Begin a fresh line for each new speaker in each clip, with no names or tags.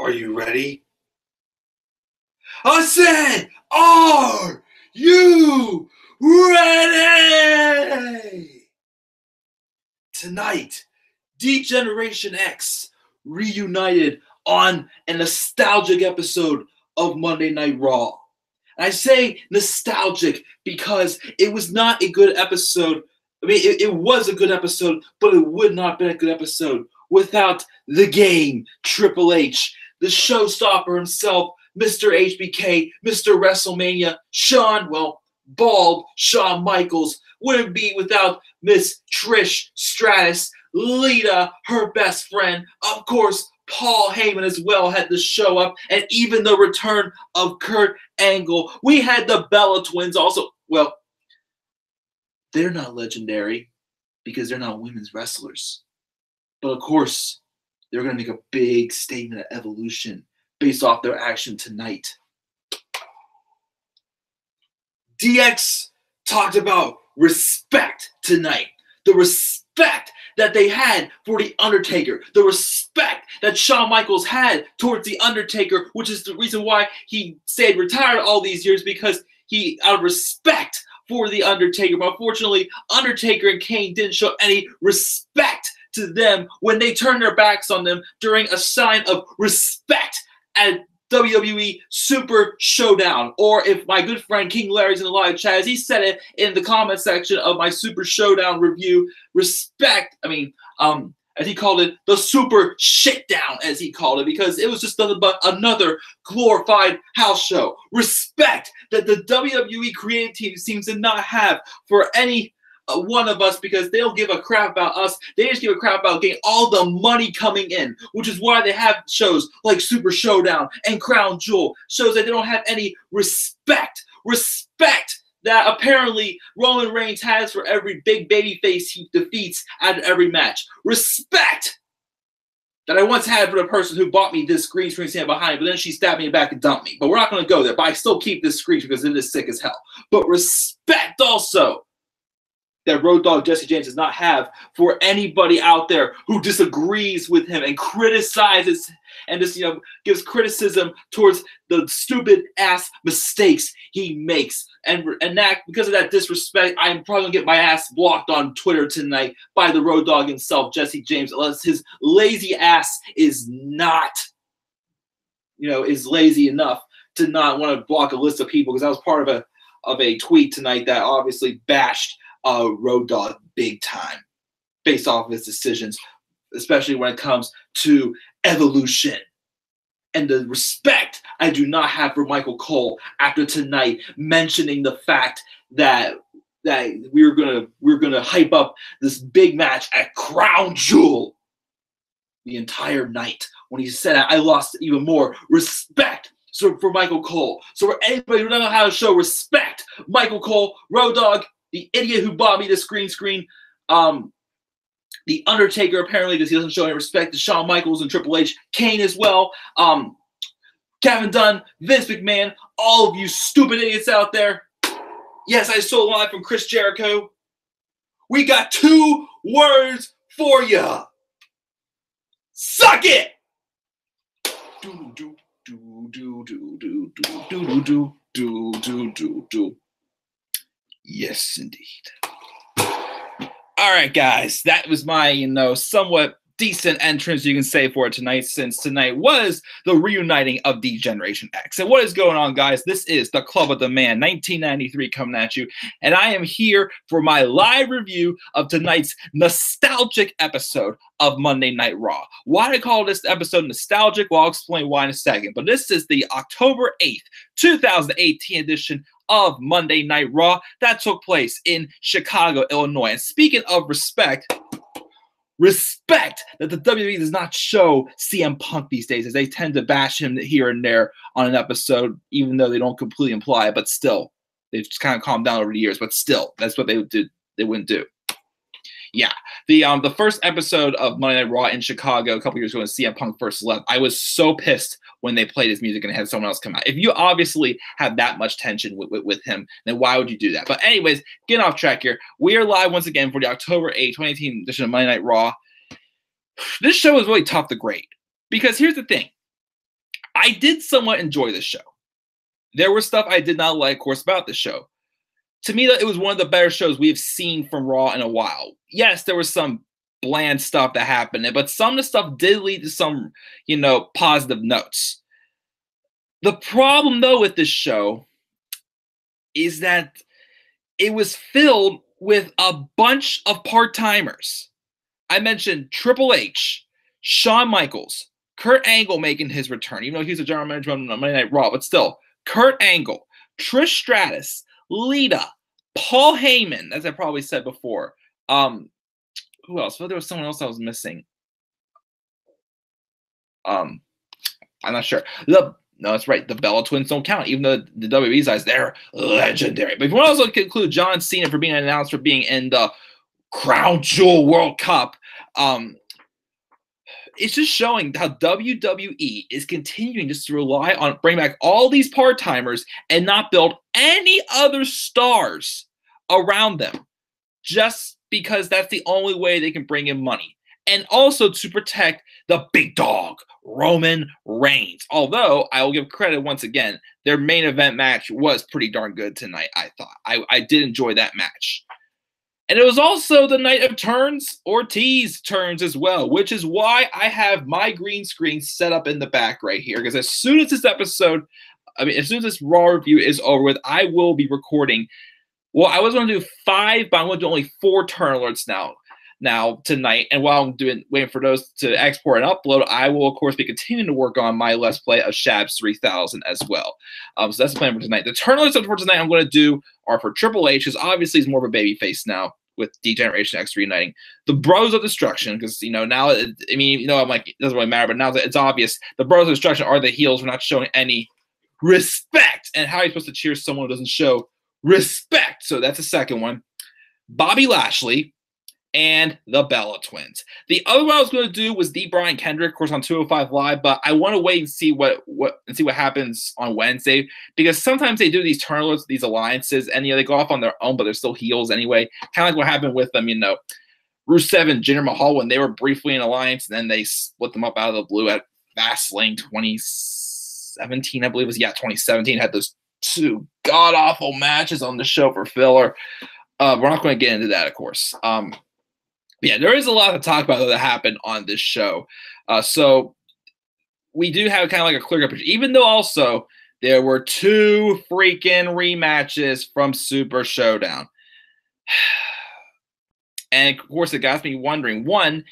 Are you ready? I said, are you ready? Tonight, D-Generation X reunited on a nostalgic episode of Monday Night Raw. And I say nostalgic because it was not a good episode. I mean, it was a good episode, but it would not have been a good episode without the game, Triple H, the showstopper himself, Mr. HBK, Mr. WrestleMania, bald Shawn Michaels. Wouldn't be without Miss Trish Stratus, Lita, her best friend. Of course, Paul Heyman as well had to show up, and even the return of Kurt Angle. We had the Bella Twins also. Well, they're not legendary because they're not women's wrestlers. But of course, they're going to make a big statement of evolution based off their action tonight. DX talked about respect tonight. The respect that they had for The Undertaker. The respect that Shawn Michaels had towards The Undertaker, which is the reason why he stayed retired all these years, because he, out of respect for The Undertaker. But unfortunately, Undertaker and Kane didn't show any respect to them when they turned their backs on them during a sign of respect at WWE Super Showdown. Or if my good friend King Larry's in the live chat, as he said it in the comment section of my Super Showdown review, respect, as he called it, the Super Shitdown, as he called it, because it was just nothing but another glorified house show. Respect that the WWE creative team seems to not have for any one of us, because they don't give a crap about us. They just give a crap about getting all the money coming in, which is why they have shows like Super Showdown and Crown Jewel, shows that they don't have any respect that apparently Roman Reigns has for every big babyface he defeats at every match. Respect that I once had for the person who bought me this green screen stand behind, but then she stabbed me in the back and dumped me. But we're not going to go there. But I still keep this screen because it is sick as hell. But respect also that Road Dogg Jesse James does not have for anybody out there who disagrees with him and criticizes and just, gives criticism towards the stupid ass mistakes he makes. And that, because of that disrespect, I'm probably gonna get my ass blocked on Twitter tonight by the Road Dogg himself, Jesse James, unless his lazy ass is not, is lazy enough to not want to block a list of people, because I was part of a tweet tonight that obviously bashed Road Dogg big time based off of his decisions, especially when it comes to evolution. And the respect I do not have for Michael Cole after tonight mentioning the fact that we're gonna hype up this big match at Crown Jewel the entire night. When he said that, I lost even more respect for Michael Cole. So for anybody who doesn't know how to show respect, Michael Cole, Road Dogg, the idiot who bought me this green screen, The Undertaker, apparently, because he doesn't show any respect to Shawn Michaels and Triple H, Kane as well, Kevin Dunn, Vince McMahon, all of you stupid idiots out there. Yes, I stole a line from Chris Jericho. We got 2 words for ya. Suck it! Yes, indeed. All right, guys, that was my, somewhat decent entrance, you can say, for it tonight, since tonight was the reuniting of D-Generation X. And what is going on, guys? This is the Club of the Man, 1993, coming at you, and I am here for my live review of tonight's nostalgic episode of Monday Night Raw. Why I call this episode nostalgic? Well, I'll explain why in a second. But this is the October 8th, 2018 edition of Monday Night Raw that took place in Chicago, Illinois. And speaking of respect that the WWE does not show CM Punk these days, as they tend to bash him here and there on an episode, even though they don't completely imply it, but still, they've just kind of calmed down over the years, but still, that's what they wouldn't do. Yeah, the first episode of Monday Night Raw in Chicago a couple years ago when CM Punk first left, I was so pissed when they played his music and had someone else come out. If you obviously have that much tension with him, then why would you do that? But anyways, getting off track here, we are live once again for the October 8th, 2018 edition of Monday Night Raw. This show is really tough to grade because here's the thing. I did somewhat enjoy this show. There was stuff I did not like, of course, about the show. To me, it was one of the better shows we have seen from Raw in a while. Yes, there was some bland stuff that happened, but some of the stuff did lead to some, positive notes. The problem, though, with this show is that it was filled with a bunch of part-timers. I mentioned Triple H, Shawn Michaels, Kurt Angle making his return, even though he's a general manager on Monday Night Raw, but still, Kurt Angle, Trish Stratus, Lita, Paul Heyman, as I probably said before. Who else? Well, there was someone else I was missing. I'm not sure. No, that's right. The Bella Twins don't count, even though the WWE's eyes, they're legendary. But if you want to also include John Cena for being announced for being in the Crown Jewel World Cup, it's just showing how WWE is continuing just to rely on bring back all these part-timers and not build any other stars around them, just because that's the only way they can bring in money. And also to protect the big dog, Roman Reigns. Although, I will give credit once again, their main event match was pretty darn good tonight, I thought. I did enjoy that match. And it was also the night of turns, Ortiz turns as well, which is why I have my green screen set up in the back right here. Because as soon as this Raw review is over with, I will be recording. Well, I was going to do 5, but I'm going to do only 4 turn alerts now tonight. And while I'm waiting for those to export and upload, I will, of course, be continuing to work on my Let's Play of Shabs 3000 as well. So that's the plan for tonight. The turn alerts for tonight I'm going to do are for Triple H, because obviously he's more of a babyface now with D-Generation X reuniting. The Bros of Destruction, because, now, I'm like, it doesn't really matter, but now that it's obvious, the Bros of Destruction are the heels. We're not showing any respect. And how are you supposed to cheer someone who doesn't show respect? So that's the second one. Bobby Lashley and the Bella Twins. The other one I was going to do was the Brian Kendrick, of course, on 205 Live, but I want to wait and see what happens on Wednesday, because sometimes they do these turn alerts, these alliances, and they go off on their own, but they're still heels anyway. Kind of like what happened with them, Rusev and Jinder Mahal when they were briefly in alliance, and then they split them up out of the blue at Fastlane 2017, I believe it was. Yeah, 2017 had those 2 god awful matches on the show for filler. We're not going to get into that, of course. Yeah, there is a lot to talk about that happened on this show. So we do have kind of like a clear picture, even though also there were 2 freaking rematches from Super Showdown. And of course, it got me wondering, one,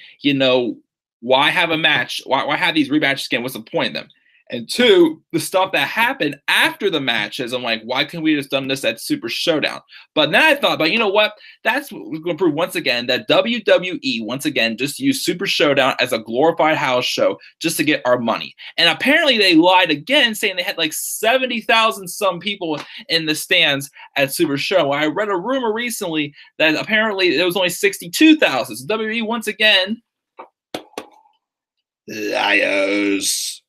why have a match? Why have these rematches again? What's the point of them? And 2, the stuff that happened after the matches, I'm like, why couldn't we just done this at Super Showdown? But then I thought about, you know what? That's what we're going to prove once again that WWE, once again, just used Super Showdown as a glorified house show just to get our money. And apparently they lied again, saying they had like 70,000 some people in the stands at Super Show. I read a rumor recently that apparently there was only 62,000. So WWE, once again, liars.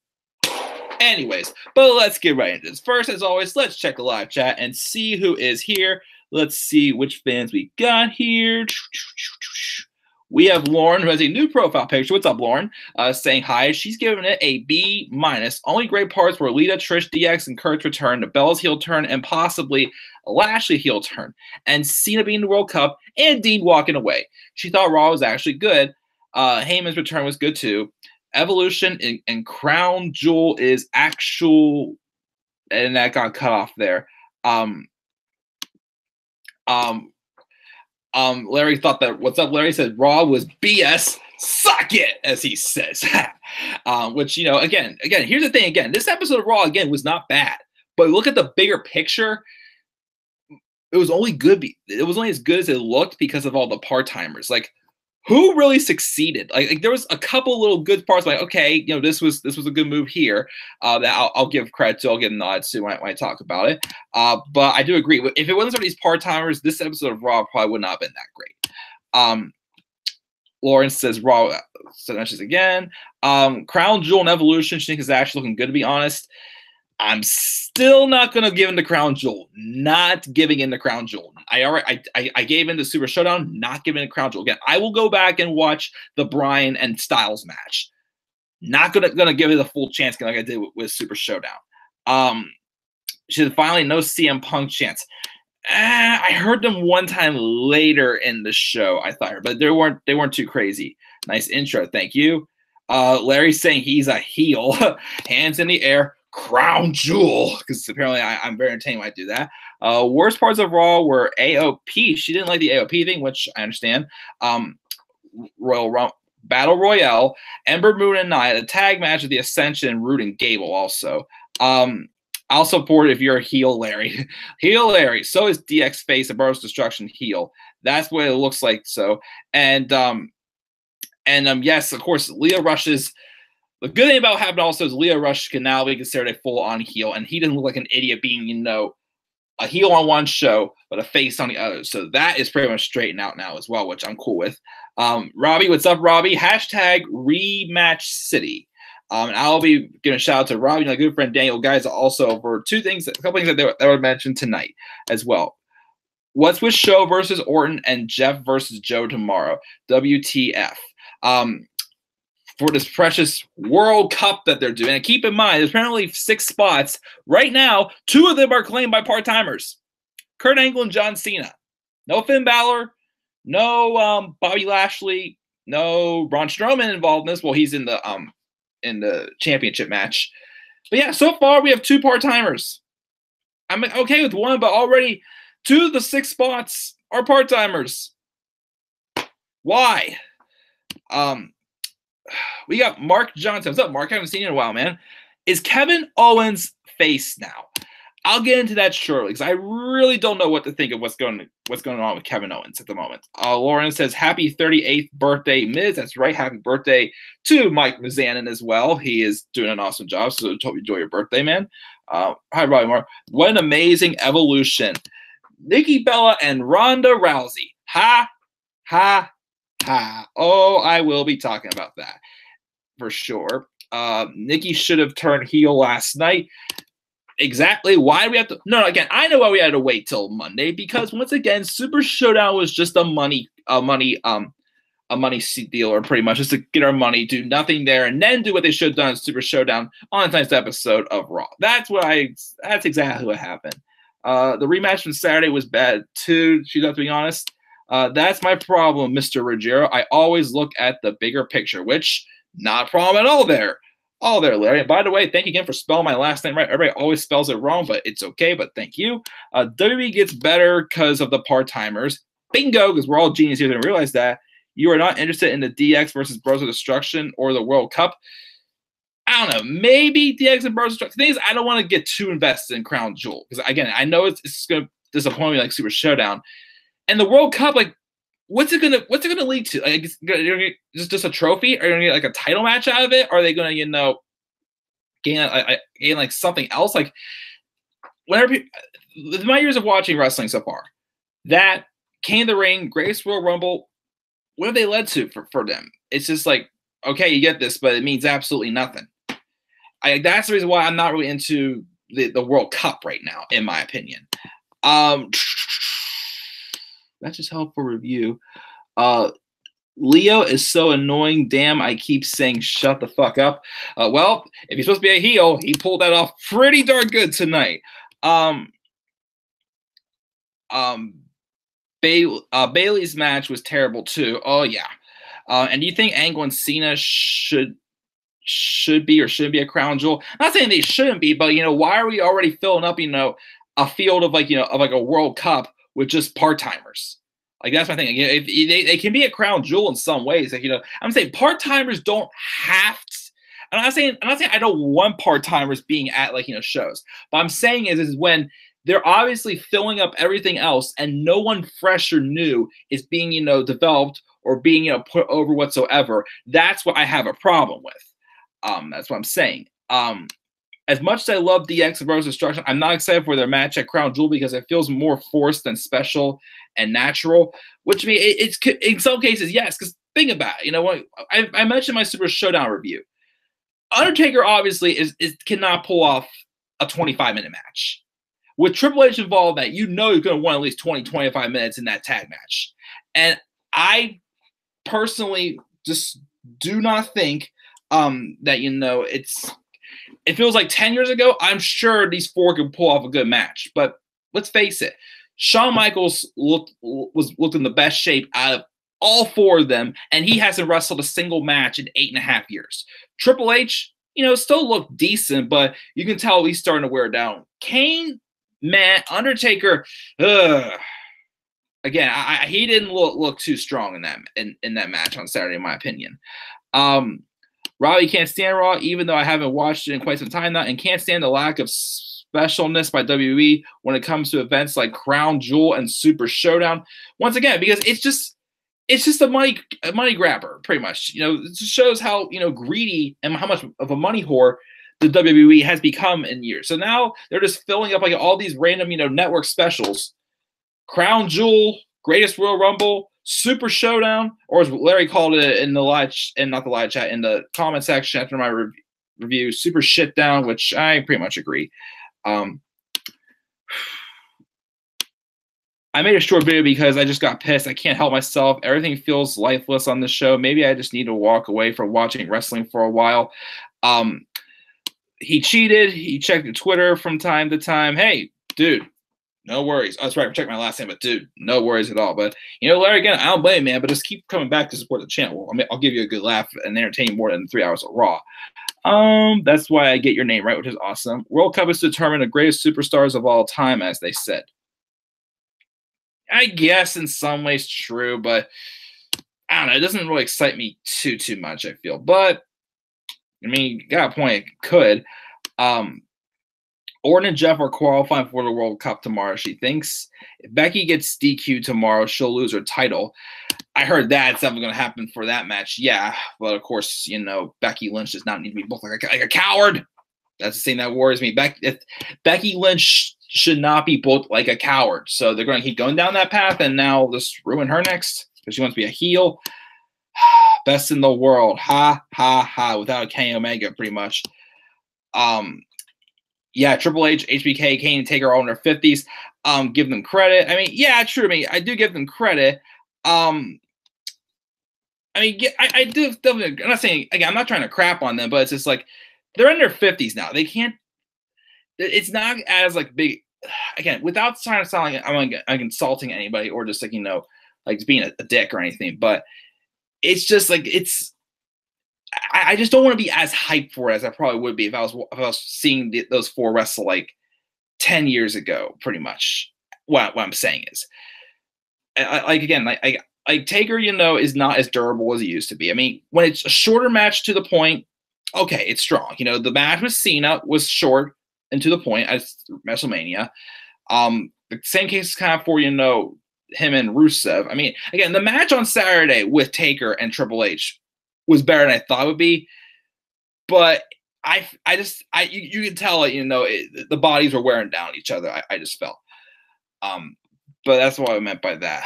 Anyways, but let's get right into this. First, as always, let's check the live chat and see who is here. Let's see which fans we got here. We have Lauren, who has a new profile picture. What's up, Lauren? Saying hi. She's giving it a B-. Only great parts were Lita, Trish, DX, and Kurt's return, the Bella's heel turn, and possibly a Lashley heel turn, and Cena being in the World Cup, and Dean walking away. She thought Raw was actually good. Heyman's return was good, too. Evolution and Crown Jewel is actual, and that got cut off there. Larry thought that, what's up, Larry said Raw was BS. Suck it, as he says. Which, again, here's the thing. Again, this episode of Raw, again, was not bad. But look at the bigger picture. It was only good. It was only as good as it looked because of all the part-timers. Like, who really succeeded? Like there was a couple little good parts. Like, okay, this was a good move here. That I'll give credit to. I'll give nods to when I talk about it. But I do agree. If it wasn't for these part timers, this episode of Raw probably would not have been that great. Lawrence says Raw. So mentions again. Crown Jewel and Evolution. She thinks is actually looking good, to be honest. I'm still not going to give in the Crown Jewel. Not giving in the Crown Jewel. I gave in the Super Showdown, not giving in the Crown Jewel. Again, I will go back and watch the Bryan and Styles match. Not gonna give it a full chance like I did with Super Showdown. She said finally no CM Punk chance. I heard them one time later in the show. I thought, but they weren't too crazy. Nice intro, thank you. Larry's saying he's a heel. Hands in the air, crown jewel. Because apparently I'm very entertained when I do that. Worst parts of Raw were AOP. She didn't like the AOP thing, which I understand. Battle Royale, Ember Moon and Nia, the tag match of the Ascension, Root and Gable also. I'll support if you're a heel, Larry. Heel Larry. So is DX face, a Burroughs Destruction heel. That's what it looks like. So, and yes, of course, Leo Rush's. The good thing about having also is Leo Rush can now be considered a full-on heel, and he doesn't look like an idiot being, a heel on one show, but a face on the other. So that is pretty much straightened out now as well, which I'm cool with. Robbie, what's up, Robbie? Hashtag Rematch City. And I'll be giving a shout out to Robbie and my good friend Daniel, guys, also for a couple things that were mentioned tonight as well. What's with Show versus Orton and Jeff versus Joe tomorrow? WTF. For this precious World Cup that they're doing. And keep in mind, there's apparently 6 spots. Right now, 2 of them are claimed by part-timers. Kurt Angle and John Cena. No Finn Balor. No Bobby Lashley. No Braun Strowman involved in this. Well, he's in the championship match. But yeah, so far we have 2 part-timers. I'm okay with 1, but already 2 of the 6 spots are part-timers. Why? We got Mark Johnson. What's up, Mark? I haven't seen you in a while, man. Is Kevin Owens face now? I'll get into that shortly because I really don't know what to think of what's going on with Kevin Owens at the moment. Lauren says, happy 38th birthday, Miz. That's right. Happy birthday to Mike Mizanin as well. He is doing an awesome job, so hope you enjoy your birthday, man. Hi, Robbie Moore. What an amazing evolution. Nikki Bella and Ronda Rousey. Ha, ha, ha. Oh, I will be talking about that for sure. Nikki should have turned heel last night. Exactly. Why do we have to? No, again, I know why we had to wait till Monday because once again, Super Showdown was just a money seat deal, or pretty much just to get our money, do nothing there, and then do what they should have done in Super Showdown on tonight's episode of Raw. That's exactly what happened. The rematch from Saturday was bad too. She's not to be honest. That's my problem, Mr. Ruggiero. I always look at the bigger picture, which not a problem at all there. All there, Larry. And by the way, thank you again for spelling my last name right. Everybody always spells it wrong, but it's okay. But thank you. WWE gets better because of the part-timers. Bingo, because we're all geniuses here and realize that. You are not interested in the DX versus Bros of Destruction or the World Cup. I don't know. Maybe DX and Bros of Destruction. The thing is, I don't want to get too invested in Crown Jewel. Because, again, I know it's going to disappoint me like Super Showdown. And the World Cup, like, what's it gonna lead to? Like, just a trophy? Are you gonna get like a title match out of it? Or are they gonna gain like something else? Like, whenever my years of watching wrestling so far, that King of the Ring, Greatest Royal Rumble, what have they led to for them? It's just like, okay, you get this, but it means absolutely nothing. That's the reason why I'm not really into the World Cup right now, in my opinion. That's just helpful review. Leo is so annoying. Damn, I keep saying shut the fuck up. Well, if he's supposed to be a heel, he pulled that off pretty darn good tonight. Bailey's match was terrible too. Oh yeah. And do you think Angle and Cena should be or shouldn't be a crown jewel? I'm not saying they shouldn't be, but why are we already filling up a field of like a World Cup with just part-timers? Like, that's my thing. If they can be a crown jewel in some ways. Like, I'm saying part-timers don't have to. I'm not saying I don't want part-timers being at shows. But I'm saying is when they're obviously filling up everything else and no one fresh or new is being, developed or being, put over whatsoever. That's what I have a problem with. That's what I'm saying. As much as I love DX and Bros Destruction, I'm not excited for their match at Crown Jewel because it feels more forced than special and natural. Which means it's in some cases, yes. Because think about it. I mentioned my Super Showdown review. Undertaker obviously cannot pull off a 25-minute match. With Triple H involved, that he's going to want at least 20, 25 minutes in that tag match. And I personally just do not think that it feels like 10 years ago. I'm sure these four could pull off a good match, but let's face it, Shawn Michaels looked in the best shape out of all four of them, and he hasn't wrestled a single match in 8.5 years. Triple H, still looked decent, but you can tell he's starting to wear down. Kane, man, Undertaker, again, he didn't look too strong in that match on Saturday, in my opinion. Robbie can't stand Raw, even though I haven't watched it in quite some time now, and can't stand the lack of specialness by WWE when it comes to events like Crown Jewel and Super Showdown. Once again, because it's just a money grabber, pretty much. It just shows how greedy and how much of a money whore the WWE has become in years. So now they're just filling up like all these random network specials. Crown Jewel, Greatest Royal Rumble, Super Showdown, or as Larry called it in the live in the comment section after my review, Super Shitdown, which I pretty much agree. I made a short video because I just got pissed. I can't help myself. Everything feels lifeless on the show. Maybe I just need to walk away from watching wrestling for a while. He cheated. He checked the Twitter from time to time. Hey, dude, no worries. Oh, that's right. I checked my last name, but dude, no worries at all. But, Larry, again, I don't blame you, man, but just keep coming back to support the channel. I'll give you a good laugh and entertain you more than 3 hours of Raw. That's why I get your name right, which is awesome. World Cup is to determine the greatest superstars of all time, as they said. I guess in some ways true, but I don't know. It doesn't really excite me too much, I feel. But, you got a point. It could. Orton and Jeff are qualifying for the World Cup tomorrow, she thinks. If Becky gets DQ'd tomorrow, she'll lose her title. I heard that's something going to happen for that match. Yeah, but of course, Becky Lynch does not need to be booked like a coward. That's the thing that worries me. Becky Lynch should not be booked like a coward. So they're going to keep going down that path, and now just ruin her next because she wants to be a heel. Best in the world. Ha, ha, ha. Without a Kenny Omega, pretty much. Yeah, Triple H, HBK, Kane, Taker all in their 50s. Give them credit. Yeah, true. I do give them credit. I do. I'm not saying, again, I'm not trying to crap on them, but it's just like they're in their 50s now. They can't. It's not as like big. Again, without trying to sound like I'm insulting anybody or just like being a dick or anything, but it's just like I just don't want to be as hyped for it as I probably would be if I was seeing those four wrestle like 10 years ago, pretty much. What I'm saying is, Taker, is not as durable as he used to be. When it's a shorter match to the point, okay, it's strong. The match with Cena was short and to the point as WrestleMania. The same case is kind of for, him and Rusev. Again, the match on Saturday with Taker and Triple H was better than I thought it would be, but you can tell, the bodies were wearing down each other. I just felt, but that's what I meant by that.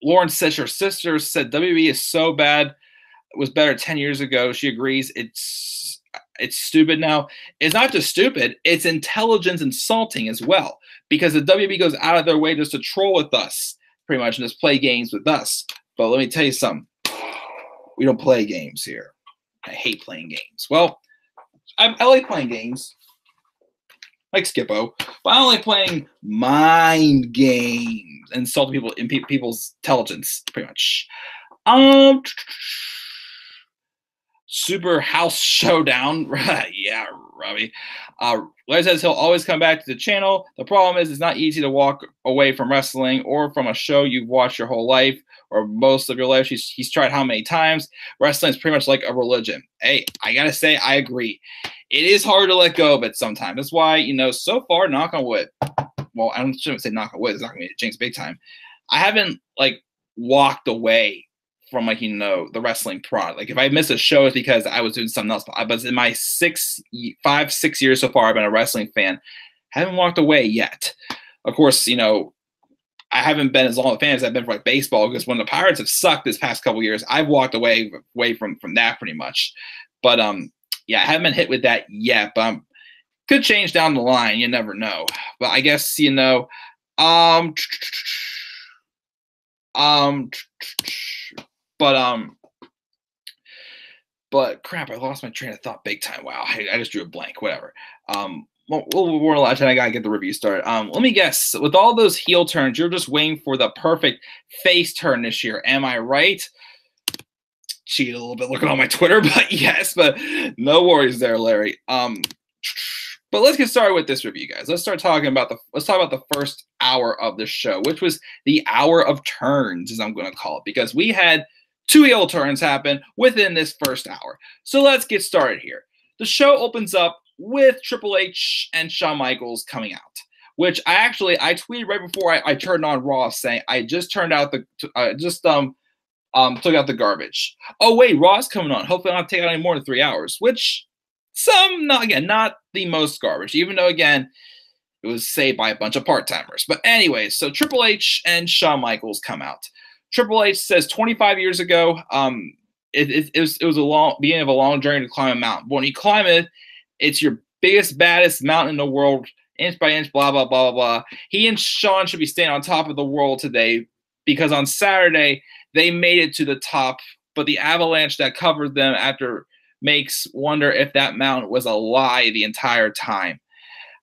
Lauren says her sister said WWE is so bad. It was better 10 years ago. She agrees. It's stupid now. It's not just stupid. It's intelligence insulting as well, because the WWE goes out of their way just to troll with us, pretty much, and just play games with us. But let me tell you something. We don't play games here. I hate playing games. Well, I like playing games, like Skippo, but I don't like playing mind games, insulting people in people's intelligence, pretty much. Super House Showdown. Yeah, Robbie. Larry says he'll always come back to the channel. The problem is it's not easy to walk away from wrestling or from a show you've watched your whole life or most of your life. He's tried how many times? Wrestling is pretty much like a religion. Hey, I got to say, I agree. It is hard to let go of it sometimes. That's why, so far, knock on wood. Well, I shouldn't say knock on wood. It's not going to be jinx big time. I haven't, walked away from the wrestling prod. If I miss a show, it's because I was doing something else. But in my 6 years so far, I've been a wrestling fan. Haven't walked away yet. Of course, I haven't been as long a fan as I've been for baseball, because when the Pirates have sucked this past couple years, I've walked away from that pretty much. But yeah, I haven't been hit with that yet. But could change down the line. You never know. But I guess But But crap, I lost my train of thought big time. Wow, I just drew a blank. Whatever. We're a lot of time. I gotta get the review started. Let me guess. With all those heel turns, you're just waiting for the perfect face turn this year. Am I right? Cheated a little bit looking on my Twitter, but yes. But no worries there, Larry. But let's get started with this review, guys. Let's talk about the first hour of the show, which was the hour of turns, as I'm going to call it, because we had 2 heel turns happen within this first hour. So let's get started here. The show opens up with Triple H and Shawn Michaels coming out, which I tweeted right before I turned on Raw saying I just turned out took out the garbage. Oh wait, Raw's coming on. Hopefully I don't have to take out any more than 3 hours, which not the most garbage, even though again it was saved by a bunch of part-timers. But anyways, so Triple H and Shawn Michaels come out. Triple H says 25 years ago, it was a beginning of a long journey to climb a mountain. But when you climb it, it's your biggest, baddest mountain in the world, inch by inch, blah, blah, blah, blah, blah. He and Shawn should be staying on top of the world today because on Saturday, they made it to the top, but the avalanche that covered them after makes wonder if that mountain was a lie the entire time.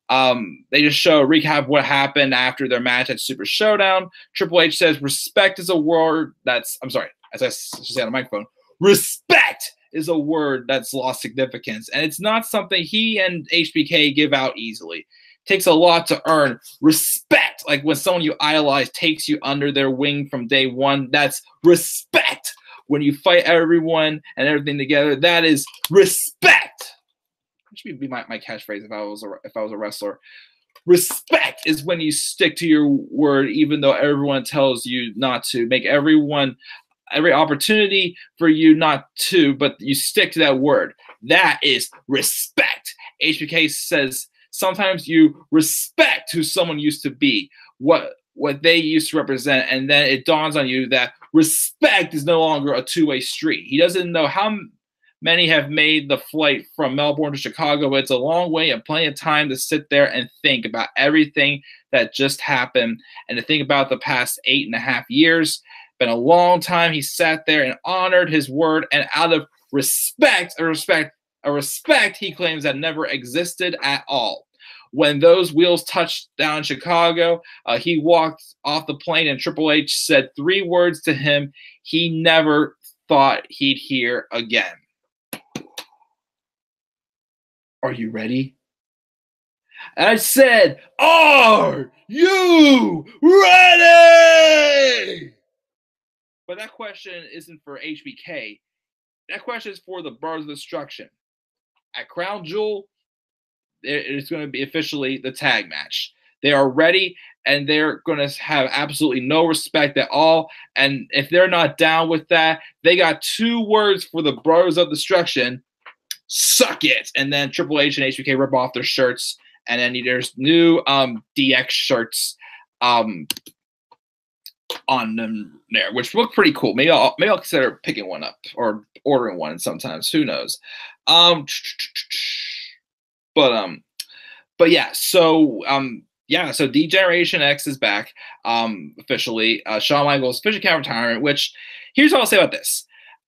They just show a recap of what happened after their match at Super Showdown. Triple H says respect is a word that's, I'm sorry, as I said on the microphone, respect is a word that's lost significance. And it's not something he and HBK give out easily. It takes a lot to earn respect. Like when someone you idolize takes you under their wing from day one, that's respect. When you fight everyone and everything together, that is respect. That should be my catchphrase if I was a wrestler. Respect is when you stick to your word, even though everyone tells you not to. Make every opportunity for you not to, but you stick to that word. That is respect. HBK says sometimes you respect who someone used to be, what they used to represent, and then it dawns on you that respect is no longer a two-way street. He doesn't know how many have made the flight from Melbourne to Chicago, but it's a long way and plenty of time to sit there and think about everything that just happened and to think about the past 8.5 years. Been a long time. He sat there and honored his word, and out of respect he claims that never existed at all. When those wheels touched down in Chicago, he walked off the plane, and Triple H said 3 words to him he never thought he'd hear again. Are you ready? I said, are you ready? But that question isn't for HBK. That question is for the Brothers of Destruction. At Crown Jewel, it's going to be officially the tag match. They are ready, and they're going to have absolutely no respect at all. And if they're not down with that, they got 2 words for the Brothers of Destruction. Suck it. And then Triple H and HBK rip off their shirts, and then there's new DX shirts on them there, which look pretty cool. Maybe I'll consider picking one up or ordering one sometimes. Who knows? But yeah. So So D-Generation X is back officially. Shawn Michaels officially came out of retirement. Which here's what I'll say about this.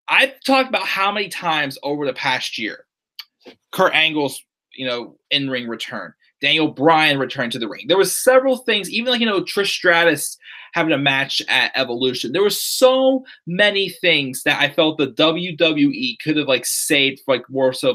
I've talked about how many times over the past year Kurt Angle's, in-ring return. Daniel Bryan returned to the ring. There was several things, even Trish Stratus having a match at Evolution. There were so many things that I felt the WWE could have saved for more so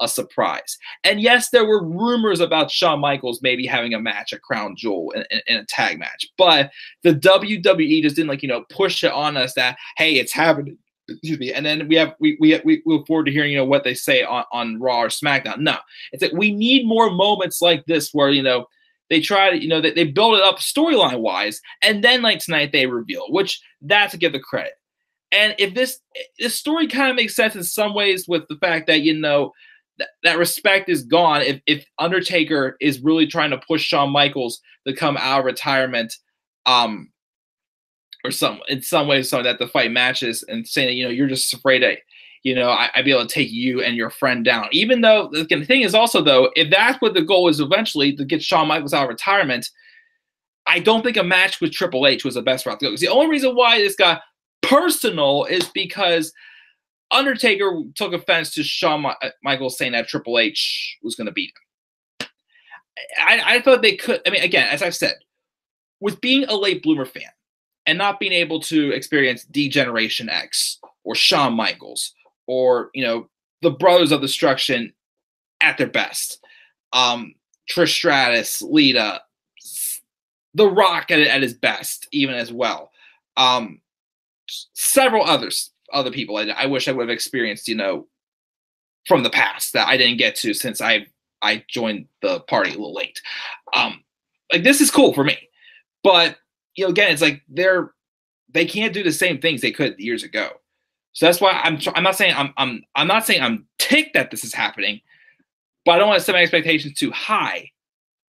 a surprise. And yes, there were rumors about Shawn Michaels maybe having a match at Crown Jewel in a tag match, but the WWE just didn't push it on us that hey, it's happening. Excuse me. And then we look forward to hearing what they say on Raw or SmackDown. No, it's like we need more moments like this where they try to they build it up storyline wise, and then tonight they reveal, which that's to give the credit. And if this story kind of makes sense in some ways with the fact that that respect is gone. If Undertaker is really trying to push Shawn Michaels to come out of retirement, or in some ways, so that the fight matches, and saying that you're just afraid that I'd be able to take you and your friend down. Even though the thing is also though, if that's what the goal is eventually to get Shawn Michaels out of retirement, I don't think a match with Triple H was the best route to go. Because the only reason why this got personal is because Undertaker took offense to Shawn Michaels saying that Triple H was going to beat him. I thought they could. I mean, again, as I've said, with being a late bloomer fan and not being able to experience D-Generation X or Shawn Michaels or, the Brothers of Destruction at their best, Trish Stratus, Lita, The Rock at his best, even as well. Several other people I wish I would have experienced, from the past that I didn't get to since I joined the party a little late. Like, this is cool for me, but again, it's like they can't do the same things they could years ago. So that's why I'm not saying I'm ticked that this is happening, but I don't want to set my expectations too high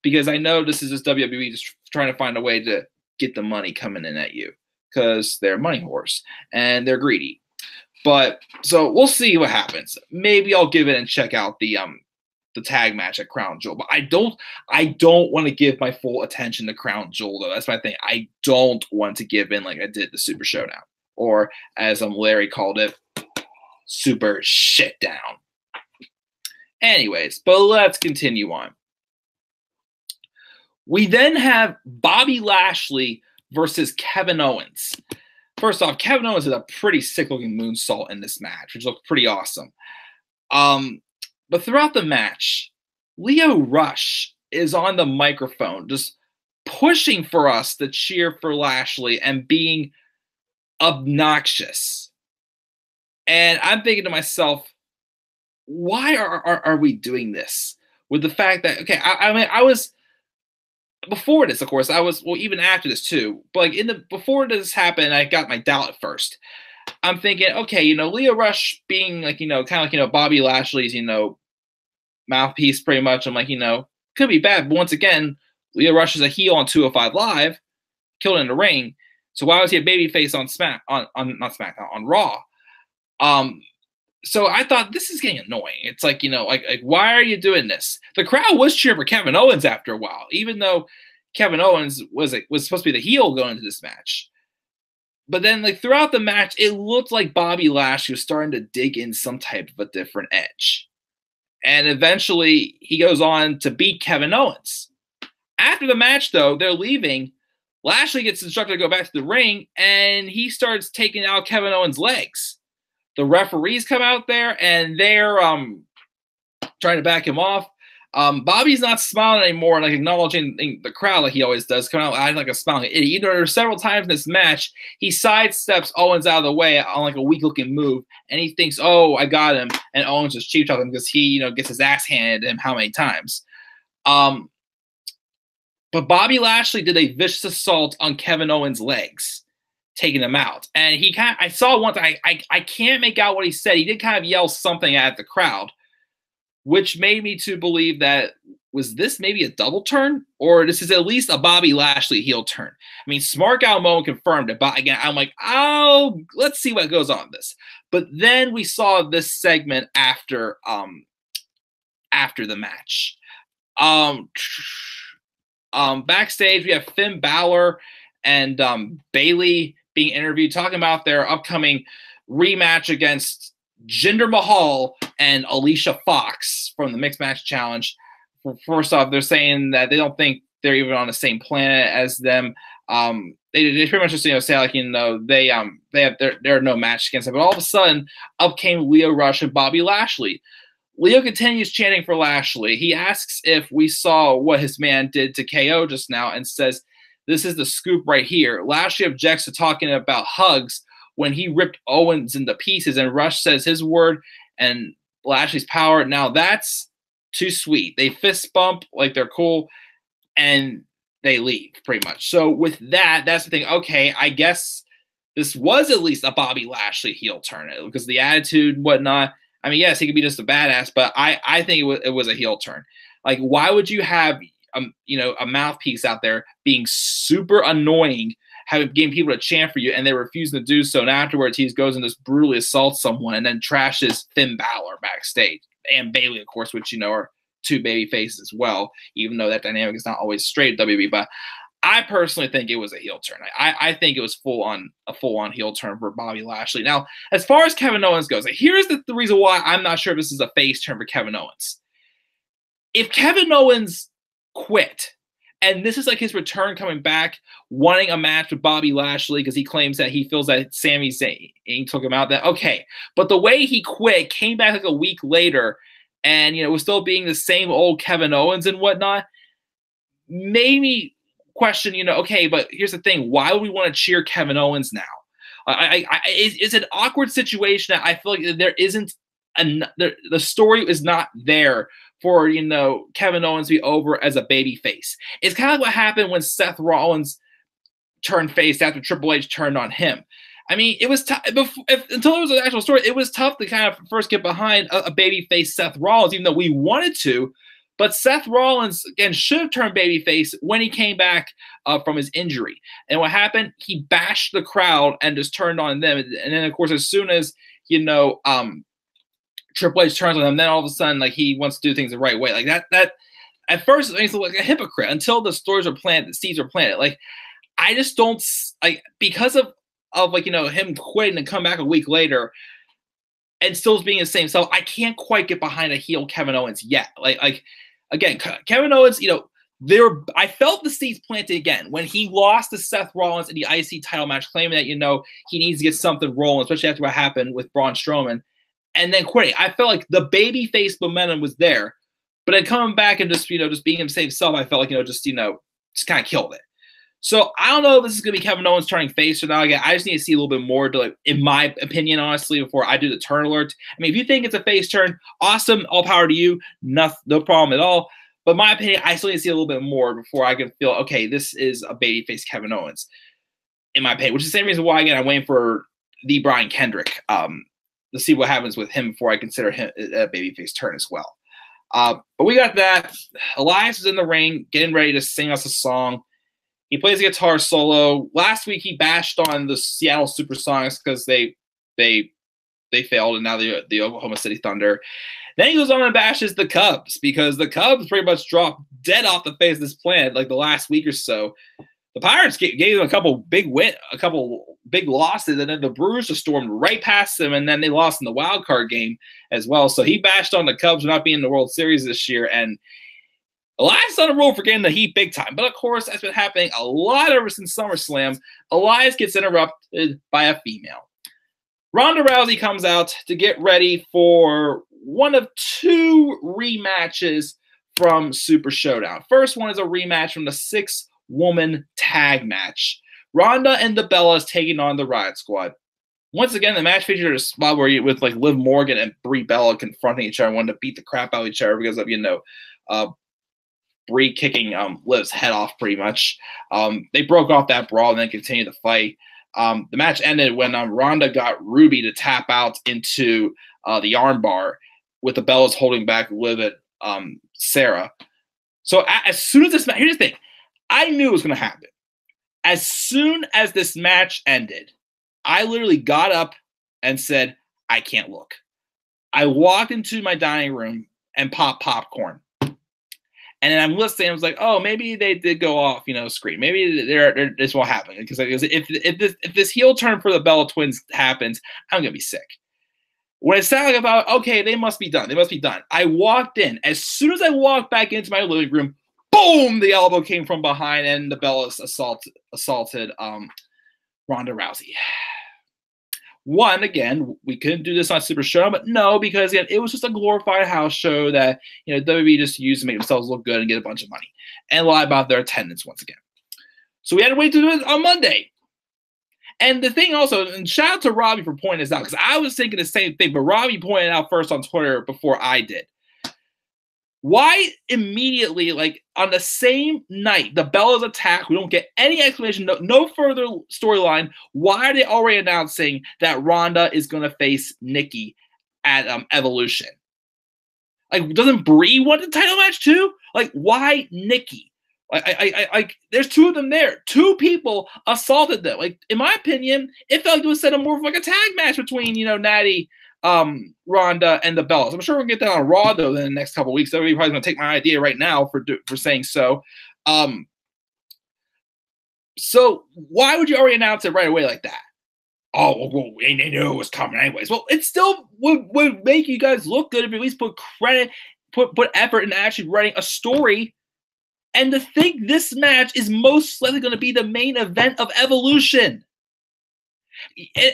because I know this is just WWE just trying to find a way to get the money coming in at you because they're money whores and they're greedy. But so we'll see what happens. Maybe I'll give it and check out the tag match at Crown Jewel. But I don't want to give my full attention to Crown Jewel though. That's my thing. I don't want to give in like I did the Super Showdown, or as Larry called it, Super Shit Down. Anyways, but let's continue on. We then have Bobby Lashley versus Kevin Owens. First off, Kevin Owens did a pretty sick-looking moonsault in this match, which looked pretty awesome. But throughout the match, Lio Rush is on the microphone, just pushing for us to cheer for Lashley and being obnoxious. And I'm thinking to myself, why are we doing this? With the fact that, okay, I was before this, of course, even after this too, but like before this happened, I got my doubt at first. I'm thinking, okay, Lio Rush being like, kind of like, Bobby Lashley's, mouthpiece pretty much. I'm like, could be bad. But once again, Lio Rush is a heel on 205 Live, killed in the ring. So why was he a babyface on Raw? So I thought this is getting annoying. It's like, like why are you doing this? The crowd was cheering for Kevin Owens after a while, even though Kevin Owens was supposed to be the heel going into this match. But then, like, throughout the match, it looked like Bobby Lashley was starting to dig in some type of a different edge. And eventually, he goes on to beat Kevin Owens. After the match, though, they're leaving. Lashley gets instructed to go back to the ring, and he starts taking out Kevin Owens' legs. The referees come out there, and they're trying to back him off. Bobby's not smiling anymore, like acknowledging the crowd like he always does, coming out acting like a smiling idiot. Even though there's several times in this match, he sidesteps Owens out of the way on like a weak-looking move, and he thinks, "Oh, I got him," and Owens just cheap talking because he, gets his ass handed to him how many times. But Bobby Lashley did a vicious assault on Kevin Owens' legs, taking him out. And he I saw once, I can't make out what he said. He did kind of yell something at the crowd, which made me to believe that, was this maybe a double turn? Or this is at least a Bobby Lashley heel turn? I mean, Smart Guy Moan confirmed it, but again, I'm like, oh, let's see what goes on with this. But then we saw this segment after the match. Backstage, we have Finn Balor and Bayley being interviewed, talking about their upcoming rematch against Jinder Mahal and Alicia Fox from the Mixed Match Challenge. First off, they're saying that they don't think they're even on the same planet as them. They pretty much just say like they are no match against them. But all of a sudden, up came Lio Rush and Bobby Lashley. Lio continues chanting for Lashley. He asks if we saw what his man did to KO just now and says, "This is the scoop right here." Lashley objects to talking about hugs when he ripped Owens into pieces, and Rush says his word and Lashley's power. Now that's too sweet. They fist bump like they're cool, and they leave pretty much. So with that, that's the thing. Okay, I guess this was at least a Bobby Lashley heel turn because the attitude and whatnot. I mean, yes, he could be just a badass, but I think it was a heel turn. Like, why would you have a mouthpiece out there being super annoying, getting people to chant for you, and they're refusing to do so, and afterwards he goes and just brutally assaults someone and then trashes Finn Balor backstage and Bayley, of course, which are two baby faces as well, even though that dynamic is not always straight at WWE. But
I personally think it was a heel turn. I think it was a full on heel turn for Bobby Lashley. Now, as far as Kevin Owens goes, here's the reason why I'm not sure if this is a face turn for Kevin Owens. If Kevin Owens quit, and this is like his return coming back, wanting a match with Bobby Lashley because he claims that he feels that Sami Zayn took him out, that okay. But the way he quit, came back like a week later, and was still being the same old Kevin Owens and whatnot, made me question, okay, but here's the thing. Why would we want to cheer Kevin Owens now? It's an awkward situation that I feel like there isn't, the story is not there for, Kevin Owens to be over as a baby face. It's kind of what happened when Seth Rollins turned face after Triple H turned on him. I mean, it was tough until there was an actual story. It was tough to kind of first get behind a baby face Seth Rollins, even though we wanted to. But Seth Rollins, again, should have turned babyface when he came back from his injury. And what happened? He bashed the crowd and just turned on them. And then, of course, as soon as, Triple H turns on him, then all of a sudden, like, he wants to do things the right way. Like, that at first, it makes him look like a hypocrite until the stories are planted, the seeds are planted. Like, I just don't, like, because of like, him quitting and come back a week later and still being the same self, I can't quite get behind a heel Kevin Owens yet. Like again, Kevin Owens, I felt the seeds planted again when he lost to Seth Rollins in the IC title match, claiming that, he needs to get something rolling, especially after what happened with Braun Strowman, and then quitting. I felt like the babyface momentum was there, but then coming back and just, just being himself, I felt like, just kind of killed it. So I don't know if this is going to be Kevin Owens turning face or not. Again, I just need to see a little bit more, in my opinion, honestly, before I do the turn alert. I mean, if you think it's a face turn, awesome, all power to you, no problem at all. But in my opinion, I still need to see a little bit more before I can feel, okay, this is a babyface Kevin Owens, in my opinion, which is the same reason why, again, I'm waiting for the Brian Kendrick to see what happens with him before I consider him a babyface turn as well. But we got that. Elias is in the ring, getting ready to sing us a song. He plays a guitar solo. Last week he bashed on the Seattle Supersonics because they failed, and now the Oklahoma City Thunder. Then he goes on and bashes the Cubs because the Cubs pretty much dropped dead off the face of this planet like the last week or so. The Pirates gave them a couple big losses, and then the Brewers just stormed right past them, and then they lost in the wild card game as well. So he bashed on the Cubs for not being in the World Series this year, and Elias on a roll for getting the heat big time. But, of course, that's been happening a lot ever since SummerSlam. Elias gets interrupted by a female. Ronda Rousey comes out to get ready for one of two rematches from Super Showdown. First one is a rematch from the 6-woman tag match. Ronda and the Bellas taking on the Riot Squad. Once again, the match featured a spot where with like Liv Morgan and Brie Bella confronting each other, wanting to beat the crap out of each other because of, Brie kicking Liv's head off pretty much. They broke off that brawl and then continued the fight. The match ended when Ronda got Ruby to tap out into the armbar with the Bellas holding back Liv and Sarah. So as soon as this match, here's the thing. I knew it was going to happen. As soon as this match ended, I literally got up and said, I can't look. I walked into my dining room and popped popcorn. And then I'm listening. I was like, "Oh, maybe they did go off, screen. Maybe this won't happen." Because if this heel turn for the Bella Twins happens, I'm gonna be sick. When it sounded like about, okay, they must be done. They must be done. I walked in. As soon as I walked back into my living room, boom! The elbow came from behind, and the Bellas assaulted Ronda Rousey. One, again, we couldn't do this on Super Showdown, but no, because again, it was just a glorified house show that WWE just used to make themselves look good and get a bunch of money and lie about their attendance once again. So we had to wait to do it on Monday. And the thing also, and shout out to Robbie for pointing this out, because I was thinking the same thing, but Robbie pointed it out first on Twitter before I did. Why immediately, like on the same night, the Bellas attack, we don't get any explanation, no further storyline. Why are they already announcing that Ronda is going to face Nikki at Evolution? Like, doesn't Brie want the title match too? Like, why Nikki? Like, there's two of them there. Two people assaulted them. Like, in my opinion, it felt like it was set up more of like a tag match between, Natty, Ronda, and the Bellas. I'm sure we'll get that on Raw though in the next couple of weeks. Everybody's probably going to take my idea right now for saying so. So why would you already announce it right away like that? Oh, well, they knew it was coming anyways. Well, it still would make you guys look good if you at least put credit, put effort into actually writing a story. And to think this match is most likely going to be the main event of Evolution.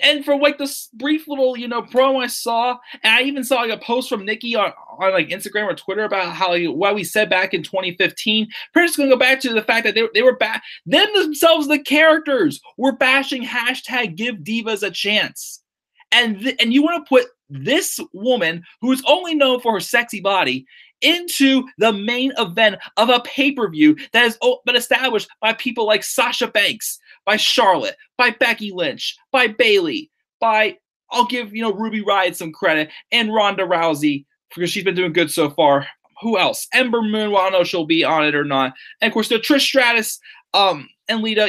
And for like this brief little, promo I saw, and I even saw like a post from Nikki on like Instagram or Twitter about how what we said back in 2015. We're just going to go back to the fact that they were them themselves, the characters, were bashing hashtag Give Divas a Chance, and you want to put this woman who is only known for her sexy body into the main event of a pay-per-view that has been established by people like Sasha Banks, by Charlotte, by Becky Lynch, by Bayley, by, I'll give, Ruby Riott some credit, and Ronda Rousey, because she's been doing good so far. Who else? Ember Moon, well, I don't know if she'll be on it or not. And of course, the Trish Stratus and Lita,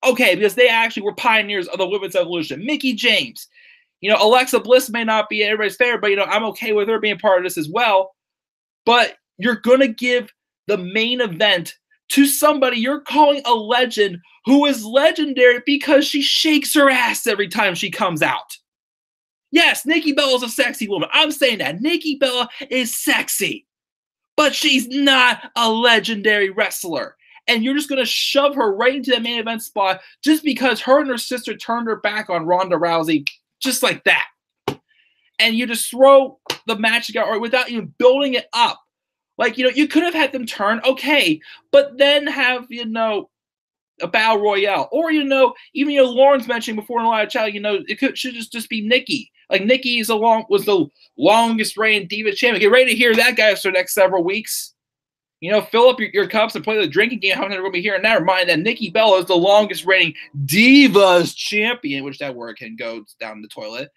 okay, because they actually were pioneers of the women's evolution. Mickie James, Alexa Bliss may not be everybody's favorite, but, I'm okay with her being part of this as well. But you're going to give the main event to somebody you're calling a legend who is legendary because she shakes her ass every time she comes out. Yes, Nikki Bella is a sexy woman. I'm saying that. Nikki Bella is sexy. But she's not a legendary wrestler. And you're just going to shove her right into the main event spot just because her and her sister turned her back on Ronda Rousey just like that. And you just throw the match together without even building it up. Like, you could have had them turn, okay, but then have, a battle royale. Or, even, Lauren's mentioning before in a live chat, it should just be Nikki. Like, Nikki was the longest reigning Diva champion. Get ready to hear that guy for the next several weeks. Fill up your cups and play the drinking game. How many are going to be hearing that? Remind that Nikki Bella is the longest reigning Divas champion, which that word can go down the toilet.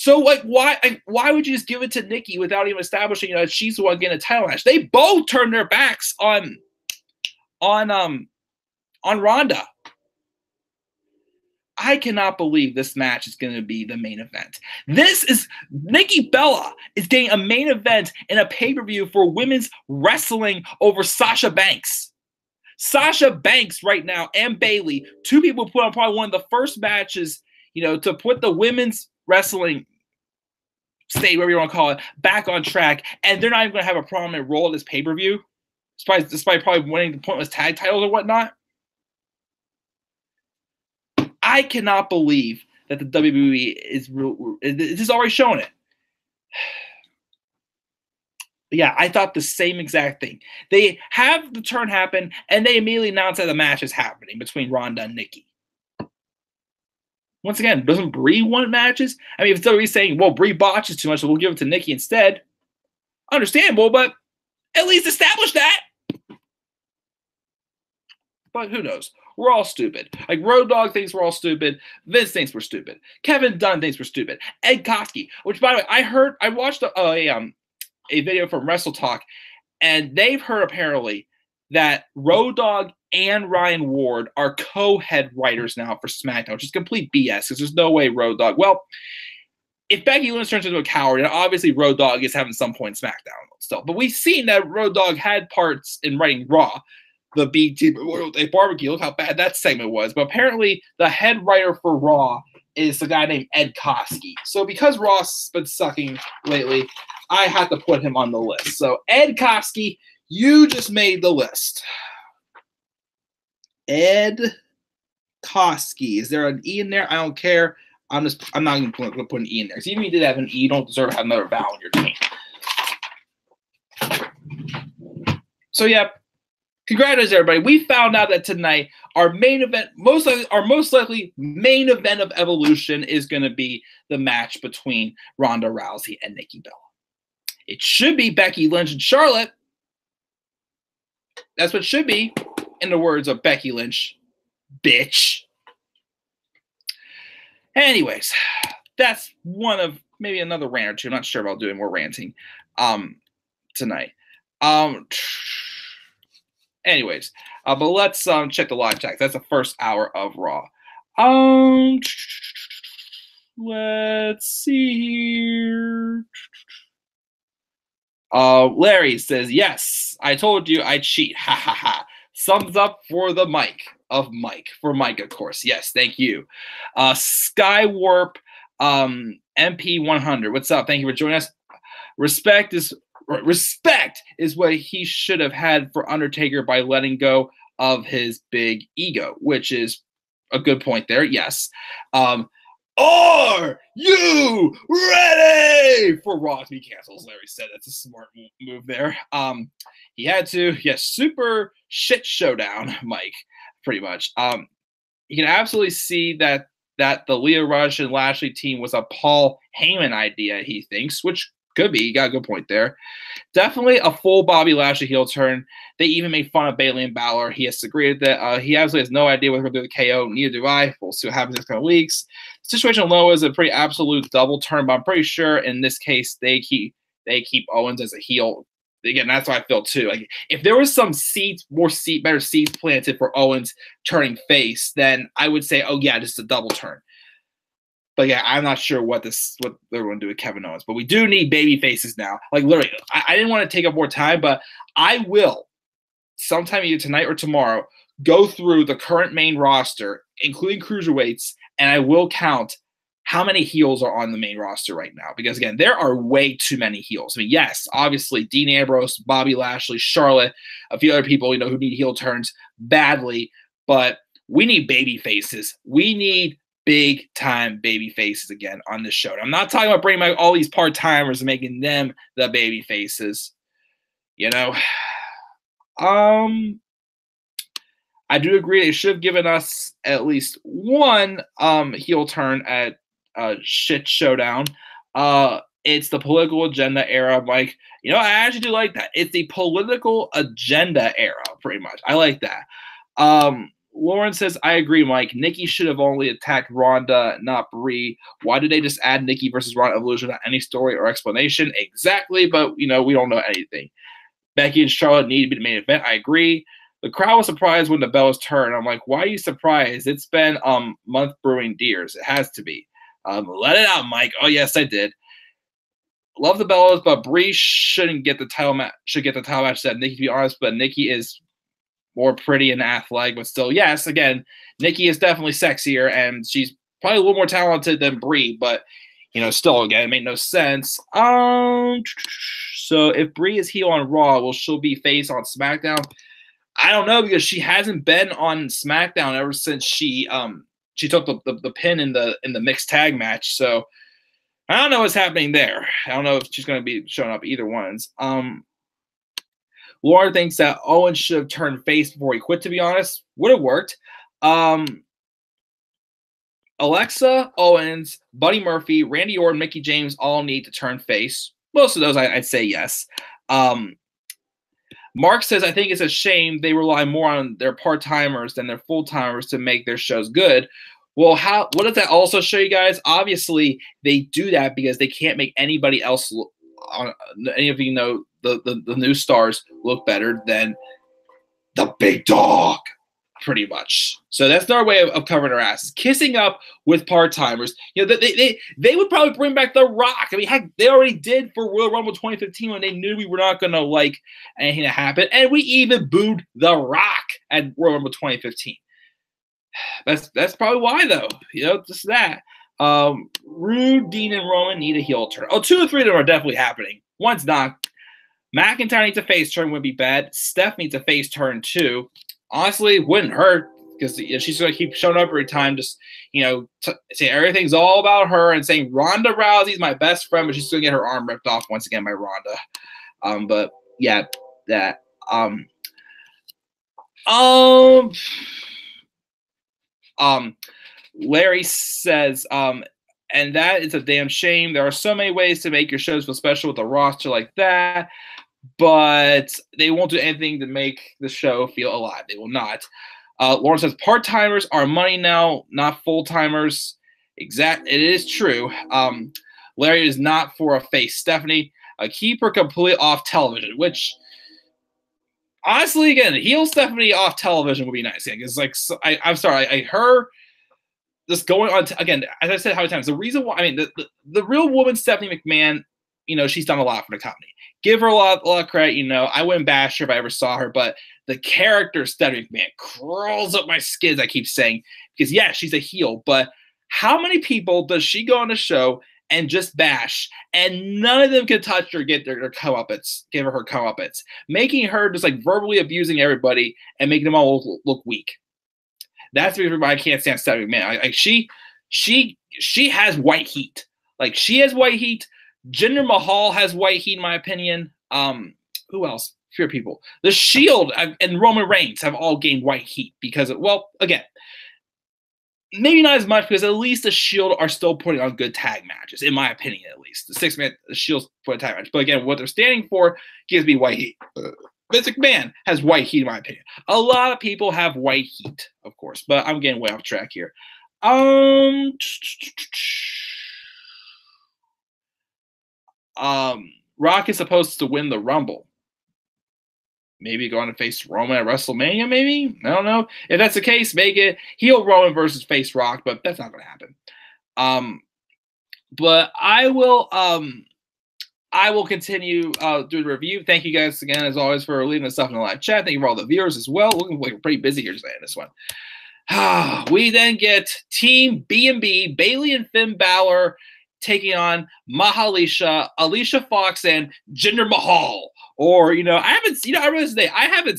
So, like, why would you just give it to Nikki without even establishing, that she's the one getting a title match? They both turned their backs on Ronda. I cannot believe this match is going to be the main event. Nikki Bella is getting a main event in a pay-per-view for women's wrestling over Sasha Banks. Sasha Banks right now and Bayley, two people put on probably one of the first matches, to put the women's wrestling state, whatever you want to call it, back on track, and they're not even going to have a prominent role in this pay-per-view, despite probably winning the pointless tag titles or whatnot. I cannot believe that the WWE is already shown it. Yeah, I thought the same exact thing. They have the turn happen, and they immediately announce that the match is happening between Ronda and Nikki. Once again, doesn't Brie want matches? I mean, if WWE's saying, well, Brie botches too much, so we'll give it to Nikki instead. Understandable, but at least establish that. But who knows? We're all stupid. Like, Road Dogg thinks we're all stupid. Vince thinks we're stupid. Kevin Dunn thinks we're stupid. Ed Koskey, which, by the way, I watched a video from Wrestle Talk, and they've heard apparently that Road Dogg and Ryan Ward are co-head writers now for SmackDown, which is complete BS because there's no way Road Dogg. Well, if Becky Lynch turns into a coward, and obviously Road Dogg is having some point in SmackDown still, but we've seen that Road Dogg had parts in writing Raw, the BT barbecue. Look how bad that segment was. But apparently the head writer for Raw is a guy named Ed Koskey. So because Raw's been sucking lately, I had to put him on the list. So Ed Koskey, you just made the list. Ed Koskey. Is there an E in there? I don't care. I'm not even going to put an E in there. Because even if you did have an E, you don't deserve to have another vowel in your name. So yeah, congratulations everybody. We found out that tonight our main event, most likely main event of Evolution is going to be the match between Ronda Rousey and Nikki Bella. It should be Becky Lynch and Charlotte. That's what it should be, in the words of Becky Lynch, bitch. Anyways, that's one of maybe another rant or two. I'm not sure if I'll do more ranting tonight. Anyways, but let's check the live chat. That's the first hour of Raw. Let's see here. Larry says, yes, I told you I'd cheat. Ha ha ha. Thumbs up for the Mike of Mike. For Mike, of course. Yes, thank you. Skywarp MP100. What's up? Thank you for joining us. Respect is what he should have had for Undertaker by letting go of his big ego, which is a good point there. Yes. Are you ready for Raw to be canceled? As Larry said, that's a smart move there. He had to. Yes, super shit showdown, Mike, pretty much. You can absolutely see that the Lio Rush and Lashley team was a Paul Heyman idea, he thinks, which could be. You got a good point there. Definitely a full Bobby Lashley heel turn. They even made fun of Bayley and Balor. He has agreed that he absolutely has no idea what they're going to do with KO. Neither do I. We'll see what happens in the coming weeks. The situation alone is a pretty absolute double turn, but I'm pretty sure in this case they keep Owens as a heel. Again, that's what I feel too. Like if there was some better seeds planted for Owens turning face, then I would say, oh yeah, just a double turn. But yeah, I'm not sure what they're going to do with Kevin Owens. But we do need baby faces now. Like literally, I didn't want to take up more time, but I will sometime either tonight or tomorrow go through the current main roster, including cruiserweights, and I will count how many heels are on the main roster right now. Because again, there are way too many heels. I mean, yes, obviously Dean Ambrose, Bobby Lashley, Charlotte, a few other people, who need heel turns badly, but we need baby faces. We need big time baby faces again on this show. I'm not talking about bringing back all these part-timers and making them the baby faces. I do agree they should have given us at least one heel turn at Shit Showdown. It's the political agenda era, Mike. I actually do like that. It's the political agenda era, pretty much. I like that. Lauren says, I agree, Mike. Nikki should have only attacked Ronda, not Brie. Why did they just add Nikki versus Ronda Evolution without any story or explanation? Exactly, but, we don't know anything. Becky and Charlotte need to be the main event. I agree. The crowd was surprised when the bells turned. I'm like, why are you surprised? It's been month brewing deers. It has to be. Let it out, Mike. Oh, yes, I did. Love the Bellas, but Brie shouldn't get the title match. Should get the title match. Said Nikki, to be honest, but Nikki is more pretty and athletic, but still, yes, again, Nikki is definitely sexier, and she's probably a little more talented than Brie, but, still, again, it made no sense. So if Brie is heel on Raw, will she be face on SmackDown? I don't know, because she hasn't been on SmackDown ever since she took the pin in the mixed tag match, so I don't know what's happening there. I don't know if she's going to be showing up either ones. Laura thinks that Owens should have turned face before he quit, to be honest. Would have worked. Alexa, Owens, Buddy Murphy, Randy Orton, Mickie James all need to turn face. Most of those, I'd say yes. Mark says, I think it's a shame they rely more on their part-timers than their full-timers to make their shows good. Well, what does that also show you guys? Obviously, they do that because they can't make anybody else look, any of the new stars look better than the big dog, pretty much. So that's their way of covering their asses. Kissing up with part-timers. They would probably bring back The Rock. I mean, heck, they already did for Royal Rumble 2015 when they knew we were not going to like anything to happen. And we even booed The Rock at Royal Rumble 2015. That's probably why, though. Just that. Rude, Dean, and Roman need a heel turn. Oh, 2 or 3 of them are definitely happening. One's not. McIntyre needs a face turn, would be bad. Steph needs a face turn, too. Honestly, wouldn't hurt, because she's going to keep showing up every time, just, say everything's all about her and saying Ronda Rousey's my best friend, but she's going to get her arm ripped off once again by Ronda. But, yeah, that. Larry says, and that is a damn shame. There are so many ways to make your shows feel special with a roster like that, but they won't do anything to make the show feel alive. They will not. Lauren says, part-timers are money now, not full-timers. It is true. Larry is not for a face. Stephanie, keep her completely off television, which, honestly, again, heel Stephanie off television would be nice. Because, I'm sorry, her just going on, again, as I said how many times, the reason why, the real woman, Stephanie McMahon, she's done a lot for the company. Give her a lot of credit, I wouldn't bash her if I ever saw her, but the character Stephanie McMahon crawls up my skin, as I keep saying, because yeah, she's a heel, but how many people does she go on the show and just bash, and none of them can touch her, get their comeuppance, give her comeuppance, making her just like verbally abusing everybody and making them all look weak. That's the reason why I can't stand Stephanie McMahon. She has white heat. Like, she has white heat. Jinder Mahal has white heat, in my opinion. Who else? Few people. The Shield and Roman Reigns have all gained white heat because of, well, again, maybe not as much, because at least the Shield are still putting on good tag matches, in my opinion, at least. The 6-man Shield's put a tag match. But again, what they're standing for gives me white heat. Vince McMahon has white heat, in my opinion. A lot of people have white heat, of course, but I'm getting way off track here. Rock is supposed to win the Rumble. Maybe go on to face Roman at WrestleMania, maybe? I don't know. If that's the case, make it heel Roman versus face Rock, but that's not going to happen. But I will continue doing the review. Thank you guys again, as always, for leaving the stuff in the live chat. Thank you for all the viewers as well. Looking like we're pretty busy here today in this one. We then get Team B&B, Bayley and Finn Balor taking on Mahalisha, Alicia Fox, and Jinder Mahal. Or, I haven't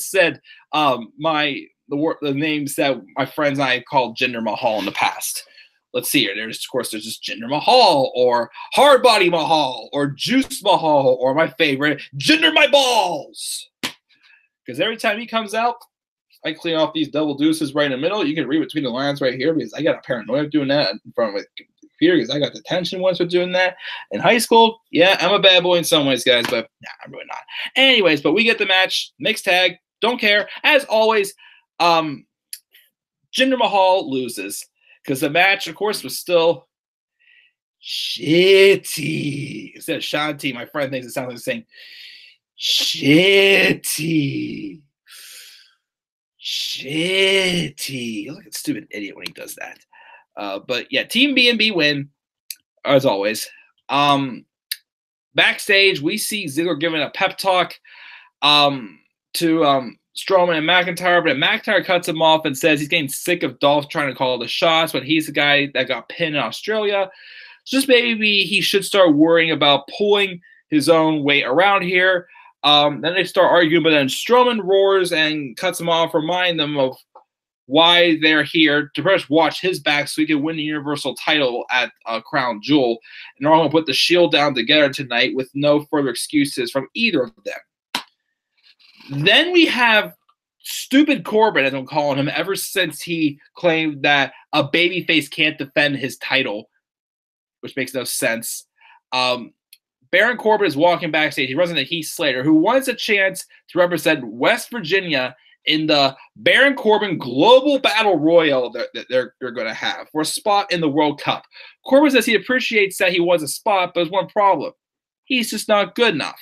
said the names that my friends and I called Jinder Mahal in the past. Let's see here. There's just Jinder Mahal, or Hardbody Mahal, or Juice Mahal, or my favorite, Jinder My Balls. Because every time he comes out, I clean off these double deuces right in the middle. You can read between the lines right here, because I got a paranoia doing that in front of a computer, because I got detention once for doing that in high school. Yeah, I'm a bad boy in some ways, guys, but nah, I'm really not. Anyways, but we get the match, mixed tag, don't care. As always, Jinder Mahal loses, because the match, of course, was still shitty. Instead of Shanti, my friend thinks it sounds like saying shitty. Shitty. Look at stupid idiot when he does that. But yeah, Team B&B win, as always. Backstage, we see Ziggler giving a pep talk to Strowman and McIntyre, but McIntyre cuts him off and says he's getting sick of Dolph trying to call the shots when he's the guy that got pinned in Australia. So just maybe he should start worrying about pulling his own weight around here. Then they start arguing, but then Strowman roars and cuts him off, remind them of why they're here, to first watch his back so he can win the Universal title at Crown Jewel. And they're all going to put the Shield down together tonight with no further excuses from either of them. Then we have stupid Corbin, as I'm calling him, ever since he claimed that a babyface can't defend his title, which makes no sense. Baron Corbin is walking backstage. He runs into Heath Slater, who wants a chance to represent West Virginia in the Baron Corbin Global Battle Royal that they're going to have for a spot in the World Cup. Corbin says he appreciates that he wants a spot, but there's one problem. He's just not good enough.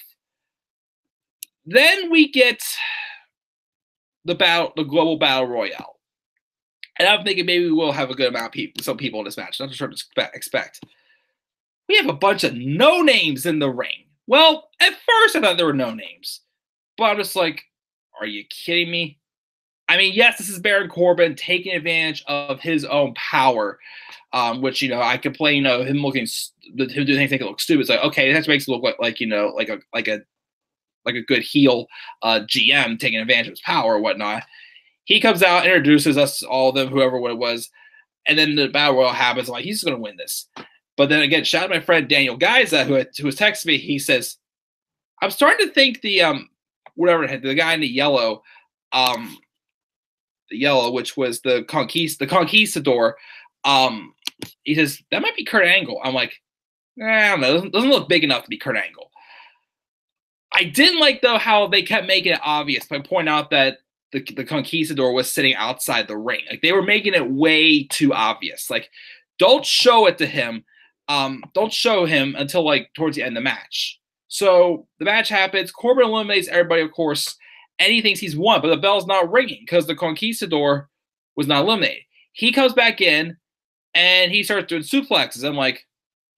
Then we get the Global Battle Royale. And I'm thinking maybe we'll have a good amount of people, some people in this match. Not sure to expect. We have a bunch of no names in the ring. Well, at first I thought there were no names. But I'm just like, are you kidding me? I mean, yes, this is Baron Corbin taking advantage of his own power, which, I could play, him doing things that look stupid. It's like, okay, that makes it look like a good heel GM taking advantage of his power or whatnot. He comes out, introduces us all of them, whoever what it was, and then the Battle Royal happens. I'm like, he's going to win this. But then again, shout out to my friend Daniel Gaiza, who was texting me. He says, I'm starting to think the guy in the yellow, which was the Conquistador, he says, that might be Kurt Angle. I'm like, I don't know. It doesn't look big enough to be Kurt Angle. I didn't like, though, how they kept making it obvious by pointing out that the Conquistador was sitting outside the ring. Like, they were making it way too obvious. Like, don't show it to him. Don't show him until, like, towards the end of the match. So the match happens. Corbin eliminates everybody, of course, and he thinks he's won, but the bell's not ringing because the Conquistador was not eliminated. He comes back in, and he starts doing suplexes. I'm like,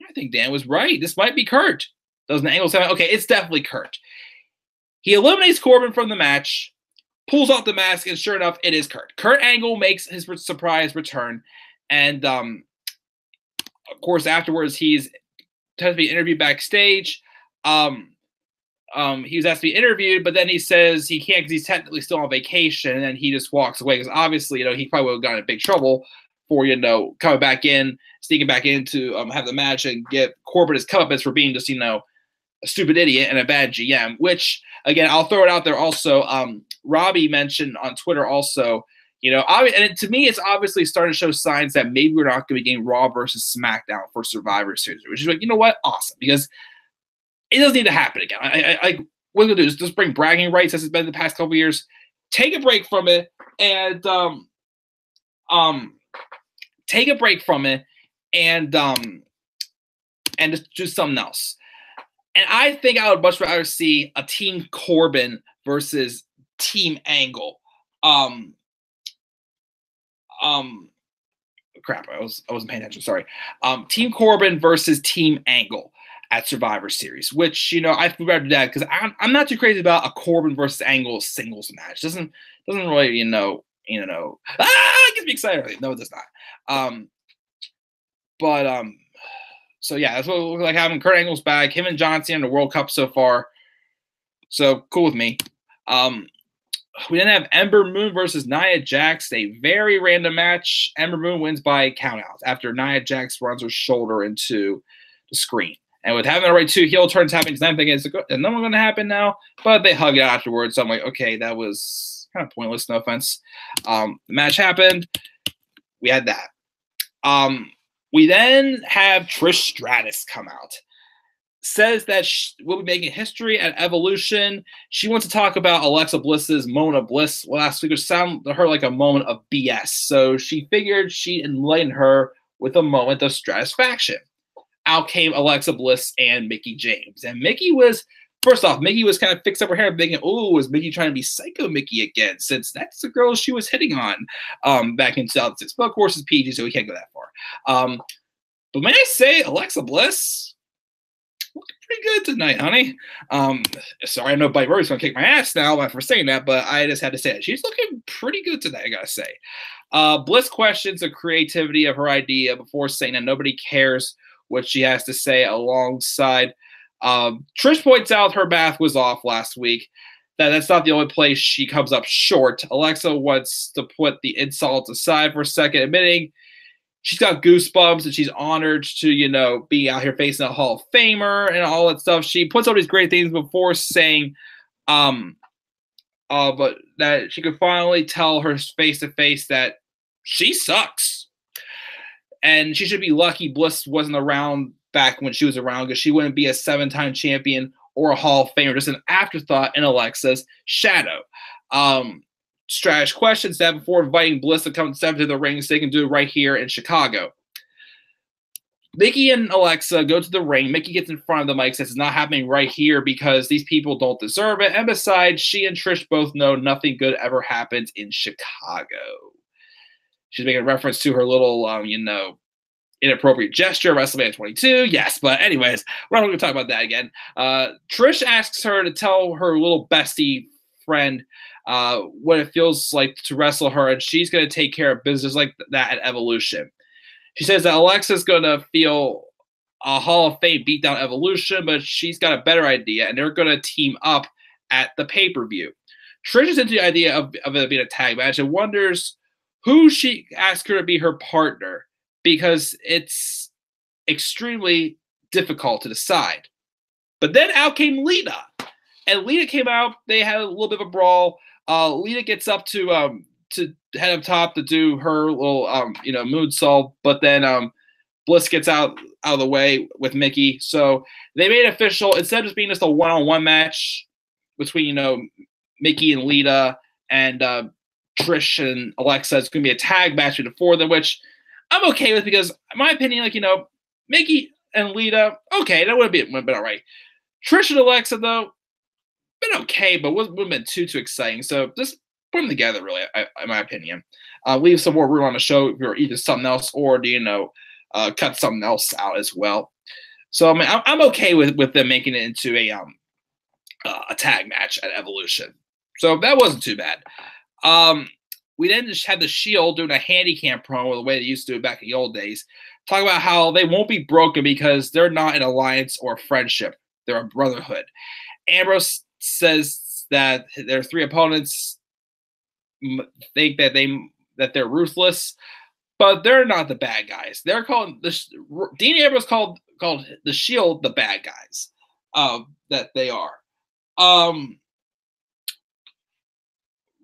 I think Dan was right. This might be Kurt. Doesn't Angle say, okay, it's definitely Kurt. He eliminates Corbin from the match, pulls off the mask, and sure enough, it is Kurt. Kurt Angle makes his surprise return, and of course, afterwards, he's to be interviewed backstage. He was asked to be interviewed, but then he says he can't because he's technically still on vacation, and then he just walks away because obviously, he probably would have gotten in big trouble for, coming back in, sneaking back in to have the match and get Corbin his comeuppance for being just, a stupid idiot and a bad GM, which, again, I'll throw it out there also. Robbie mentioned on Twitter also, and to me, it's obviously starting to show signs that maybe we're not going to be getting Raw versus SmackDown for Survivor Series, which is like, you know what? Awesome. Because it doesn't need to happen again. What we're going to do is just bring bragging rights as it's been the past couple of years, take a break from it, and just do something else. And I think I would much rather see a Team Corbin versus Team Angle. Crap, I wasn't paying attention. Sorry. Team Corbin versus Team Angle at Survivor Series, which I feel better do that because I'm not too crazy about a Corbin versus Angle singles match. Doesn't really it gets me excited. No, it does not. So yeah, that's what it looks like having Kurt Angle's back. Him and John Cena in the World Cup so far. So cool with me. We then have Ember Moon versus Nia Jax, a very random match. Ember Moon wins by countout after Nia Jax runs her shoulder into the screen. And with having already 2 heel turns happening, I'm thinking it's nothing going to happen now. But they hug it afterwards. So I'm like, okay, that was kind of pointless. No offense. The match happened. We had that. We then have Trish Stratus come out. Says that we'll be making history at Evolution. She wants to talk about Alexa Bliss's moment of bliss last week, which sounded to her like a moment of BS. So she figured she'd enlighten her with a moment of satisfaction. Out came Alexa Bliss and Mickie James. And Mickie was, first off, Mickie was kind of fixed up her hair thinking, oh, was Mickie trying to be Psycho Mickie again? Since that's the girl she was hitting on back in 2006. But of course, it's PG, so we can't go that far. But may I say, Alexa Bliss, looking pretty good tonight, honey. Sorry, I know Buddy Murray's going to kick my ass now for saying that, but I just had to say it. She's looking pretty good tonight, I got to say. Bliss questions the creativity of her idea before saying that nobody cares what she has to say alongside. Trish points out her math was off last week. That's not the only place she comes up short. Alexa wants to put the insults aside for a second, admitting she's got goosebumps and she's honored to, be out here facing a Hall of Famer and all that stuff. She puts all these great things before saying, but that she could finally tell her face to face that she sucks. And she should be lucky Bliss wasn't around back when she was around because she wouldn't be a 7-time champion or a Hall of Famer, just an afterthought in Alexa's shadow. Strash questions that before inviting Bliss to come 7 to the ring so they can do it right here in Chicago. Mickie and Alexa go to the ring. Mickie gets in front of the mic, says it's not happening right here because these people don't deserve it. And besides, she and Trish both know nothing good ever happens in Chicago. She's making a reference to her little, inappropriate gesture, WrestleMania 22. Yes, but anyways, we're not going to talk about that again. Trish asks her to tell her little bestie friend what it feels like to wrestle her, and she's going to take care of business like that at Evolution. She says that Alexa's going to feel a Hall of Fame beatdown Evolution, but she's got a better idea, and they're going to team up at the pay-per-view. Trish is into the idea of it being a tag match and wonders who she asked her to be her partner because it's extremely difficult to decide. But then out came Lita. And Lita came out. They had a little bit of a brawl. Lita gets up to head up top to do her little, moonsault. But then Bliss gets out of the way with Mickie. So they made it official. Instead of just being just a one-on-one match between, Mickie and Lita and Trish and Alexa, it's going to be a tag match between the 4 of them, which I'm okay with because, in my opinion, Mickie and Lita, okay, that would have been all right. Trish and Alexa, though, been okay, but wouldn't have been too exciting. So just put them together, really, in my opinion. Leave some more room on the show for either something else or, cut something else out as well. So, I mean, I'm okay with them making it into a tag match at Evolution. So that wasn't too bad. We then just had the Shield doing a handicap promo the way they used to do it back in the old days. Talk about how they won't be broken because they're not an alliance or a friendship. They're a brotherhood. Ambrose says that their three opponents think that they're ruthless, but they're not the bad guys. They're called Dean Ambrose called the Shield the bad guys. That they are.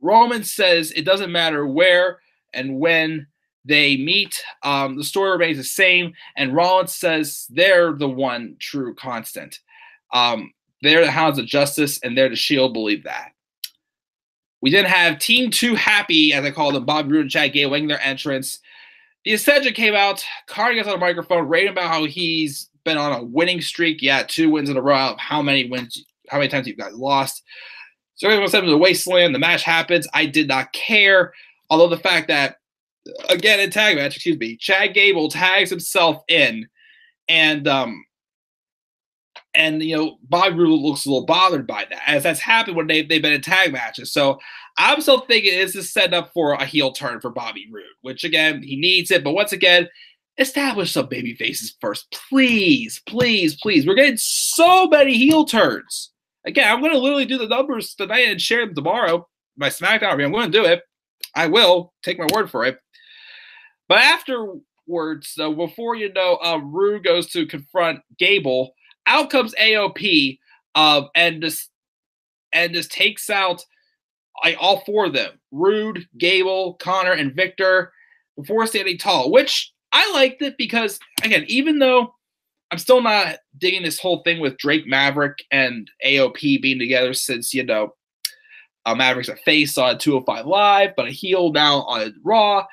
Roman says it doesn't matter where and when they meet. The story remains the same, and Rollins says they're the one true constant. They're the Hounds of Justice, and they're the Shield. Believe that. We then have Team 2 Happy, as I call them, Bobby Roode and Chad Gable making their entrance. The Ascension came out. Cardi gets on the microphone, raving about how he's been on a winning streak. Yeah, 2 wins in a row. How many times you guys lost? So everyone sent him to the wasteland. The match happens. I did not care. Although the fact that, again, in tag match, Chad Gable tags himself in, and Bobby Roode looks a little bothered by that, as that's happened when they've been in tag matches. So I'm still thinking this is set up for a heel turn for Bobby Roode, which again he needs it. But once again, establish some baby faces first, please, please, please. We're getting so many heel turns. Again, I'm going to literally do the numbers tonight and share them tomorrow. My SmackDown review, I'm going to do it. I will. Take my word for it. But afterwards, though, before you know, Roode goes to confront Gable. Out comes AOP and just takes out all 4 of them. Roode, Gable, Connor, and Victor before standing tall, which I liked it because, again, even though I'm still not digging this whole thing with Drake Maverick and AOP being together since, Maverick's a face on 205 Live, but a heel now on Raw.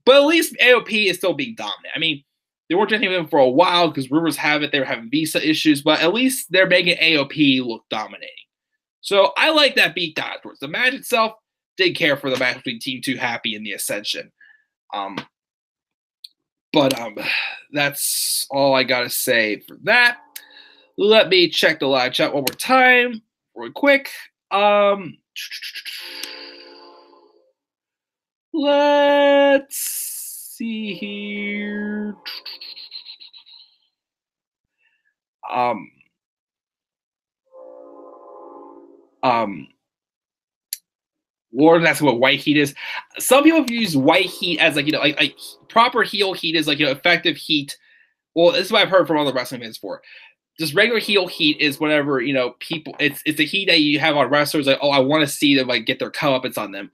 But at least AOP is still being dominant. I mean, they weren't doing anything with him for a while because rumors have it they were having visa issues, but at least they're making AOP look dominating. So I like that beat down afterwards. The match itself, didn't care for the match between Team 2 Happy and the Ascension. But that's all I got to say for that. Let me check the live chat one more time real quick. Let's see here. Lauren asking what white heat is. Some people use white heat as like proper heel heat is like effective heat. Well, this is what I've heard from other wrestling fans for. Just regular heel heat is whenever people. It's the heat that you have on wrestlers. Like, oh, I want to see them like get their comeuppance on them.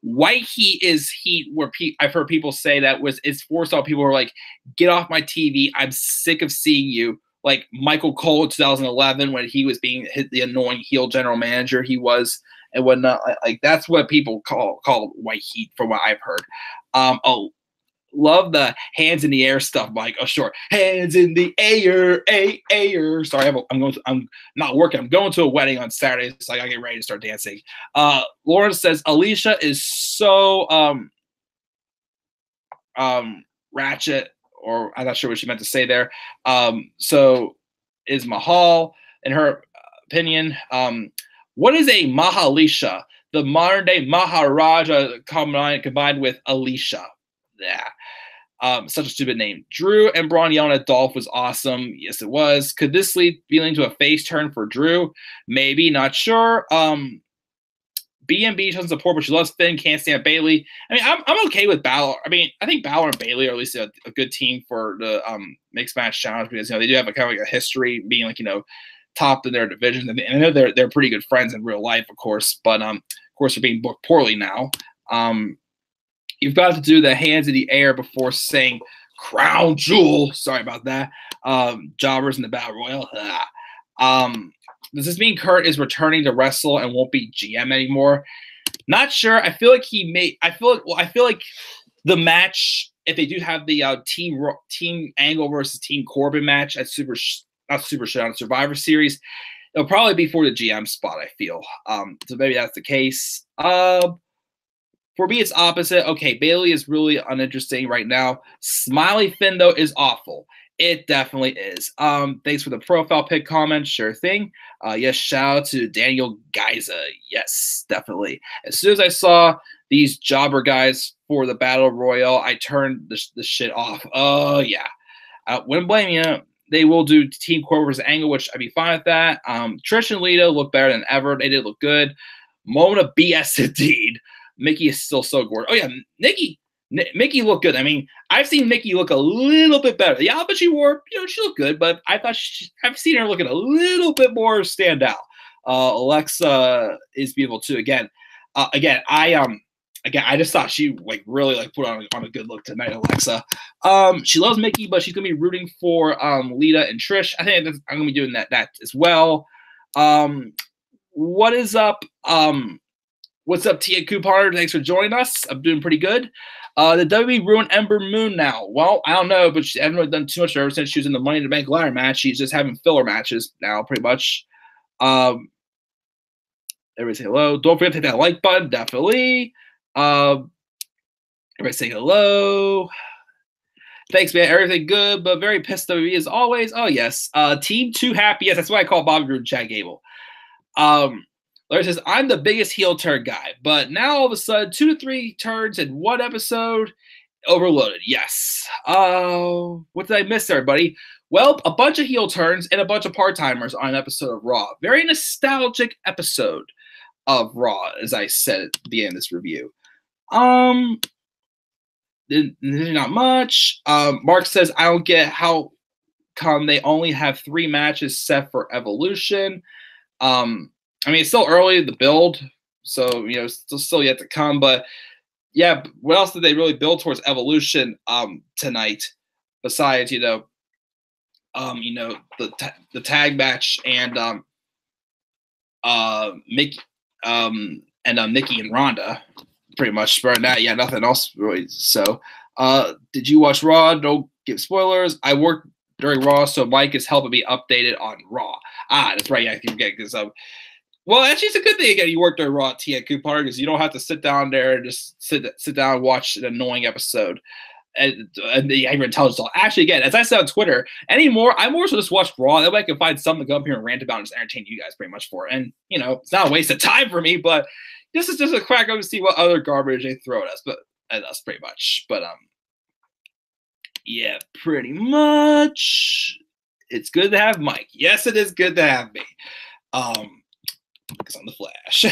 White heat is heat where I've heard people say that it's forced on people who are like, get off my TV. I'm sick of seeing you. Like Michael Cole in 2011 when he was being the annoying heel general manager he was and whatnot. Like that's what people call white heat from what I've heard. Love the hands in the air stuff, Mike. Oh, sure. Hands in the air, air. Sorry, I'm not working. I'm going to a wedding on Saturday, so I gotta get ready to start dancing. Lauren says Alicia is so ratchet, or I'm not sure what she meant to say there. So is Mahal, in her opinion. What is a Mahalisha? The modern day Maharaja combined with Alicia. Yeah. Such a stupid name. Drew and Braun yelling at Dolph was awesome. Yes, it was. Could this lead to a face turn for Drew? Maybe, not sure. BMB doesn't support, but she loves Finn, can't stand Bayley. I mean, I'm okay with Balor. I mean, I think Balor and Bayley are at least a good team for the mixed match challenge because they do have a kind of like a history being like top in their division. And I know they're pretty good friends in real life, of course, but of course they're being booked poorly now. You've got to do the hands in the air before saying crown jewel. Sorry about that. Jobbers in the Battle Royal. Does this mean Kurt is returning to wrestle and won't be GM anymore? Not sure. I feel like I feel like the match, if they do have the team Angle versus Team Corbin match at Survivor Series, it'll probably be for the GM spot, I feel. So maybe that's the case. For me, it's opposite. Okay, Bayley is really uninteresting right now. Smiley Finn, though, is awful. It definitely is. Thanks for the profile pic comment. Sure thing. Yes, shout out to Daniel Geiza. Yes, definitely. As soon as I saw these jobber guys for the Battle Royal, I turned the shit off. Oh, yeah. I wouldn't blame you. They will do Team Core versus Angle, which I'd be fine with that. Trish and Lita look better than ever. They did look good. Moment of BS indeed. Mickey is still so gorgeous. Oh, yeah, Mickey looked good. I mean, I've seen Mickey look a little bit better. The outfit she wore, she looked good, but I thought I've seen her looking a little bit more standout. Alexa is beautiful too. Again, I just thought she really put on a good look tonight, Alexa. She loves Mickey, but she's gonna be rooting for Lita and Trish. I think I'm gonna be doing that as well. What is up? What's up, Tia Couponer? Thanks for joining us. I'm doing pretty good. The WWE ruined Ember Moon now. Well, I don't know, but she hasn't really done too much ever since she was in the Money in the Bank ladder match. She's just having filler matches now, pretty much. Everybody say hello. Don't forget to hit that like button, definitely. Everybody say hello. Thanks, man. Everything good, but very pissed WWE as always. Oh, yes. Team Too Happy. Yes, that's why I call Bobby Roode Chad Gable. Larry says, I'm the biggest heel turn guy, but now all of a sudden, 2 to 3 turns in one episode, overloaded. Yes. What did I miss, everybody? Well, a bunch of heel turns and a bunch of part-timers on an episode of Raw. Very nostalgic episode of Raw, as I said at the beginning of this review. Not much. Mark says, I don't get how come they only have 3 matches set for Evolution. I mean, it's still early in the build, so still yet to come. But yeah, what else did they really build towards Evolution tonight? Besides, the tag match and Nikki and Ronda, pretty much. But that, yeah, nothing else really. So, did you watch Raw? Don't give spoilers. I worked during Raw, so Mike is helping me updated on Raw. That's right. Yeah, I can forget because well, actually, it's a good thing again. You work during Raw at Tia Couponer because you don't have to sit down there and just sit down and watch an annoying episode. And the hyper intelligence. Actually, again, as I said on Twitter, anymore, I more so just watch Raw. That way I can find something to come up here and rant about and just entertain you guys pretty much for it. And, it's not a waste of time for me, but this is just a crack up to see what other garbage they throw at us, pretty much. But, yeah, pretty much. It's good to have Mike. Yes, it is good to have me. Because I'm the Flash.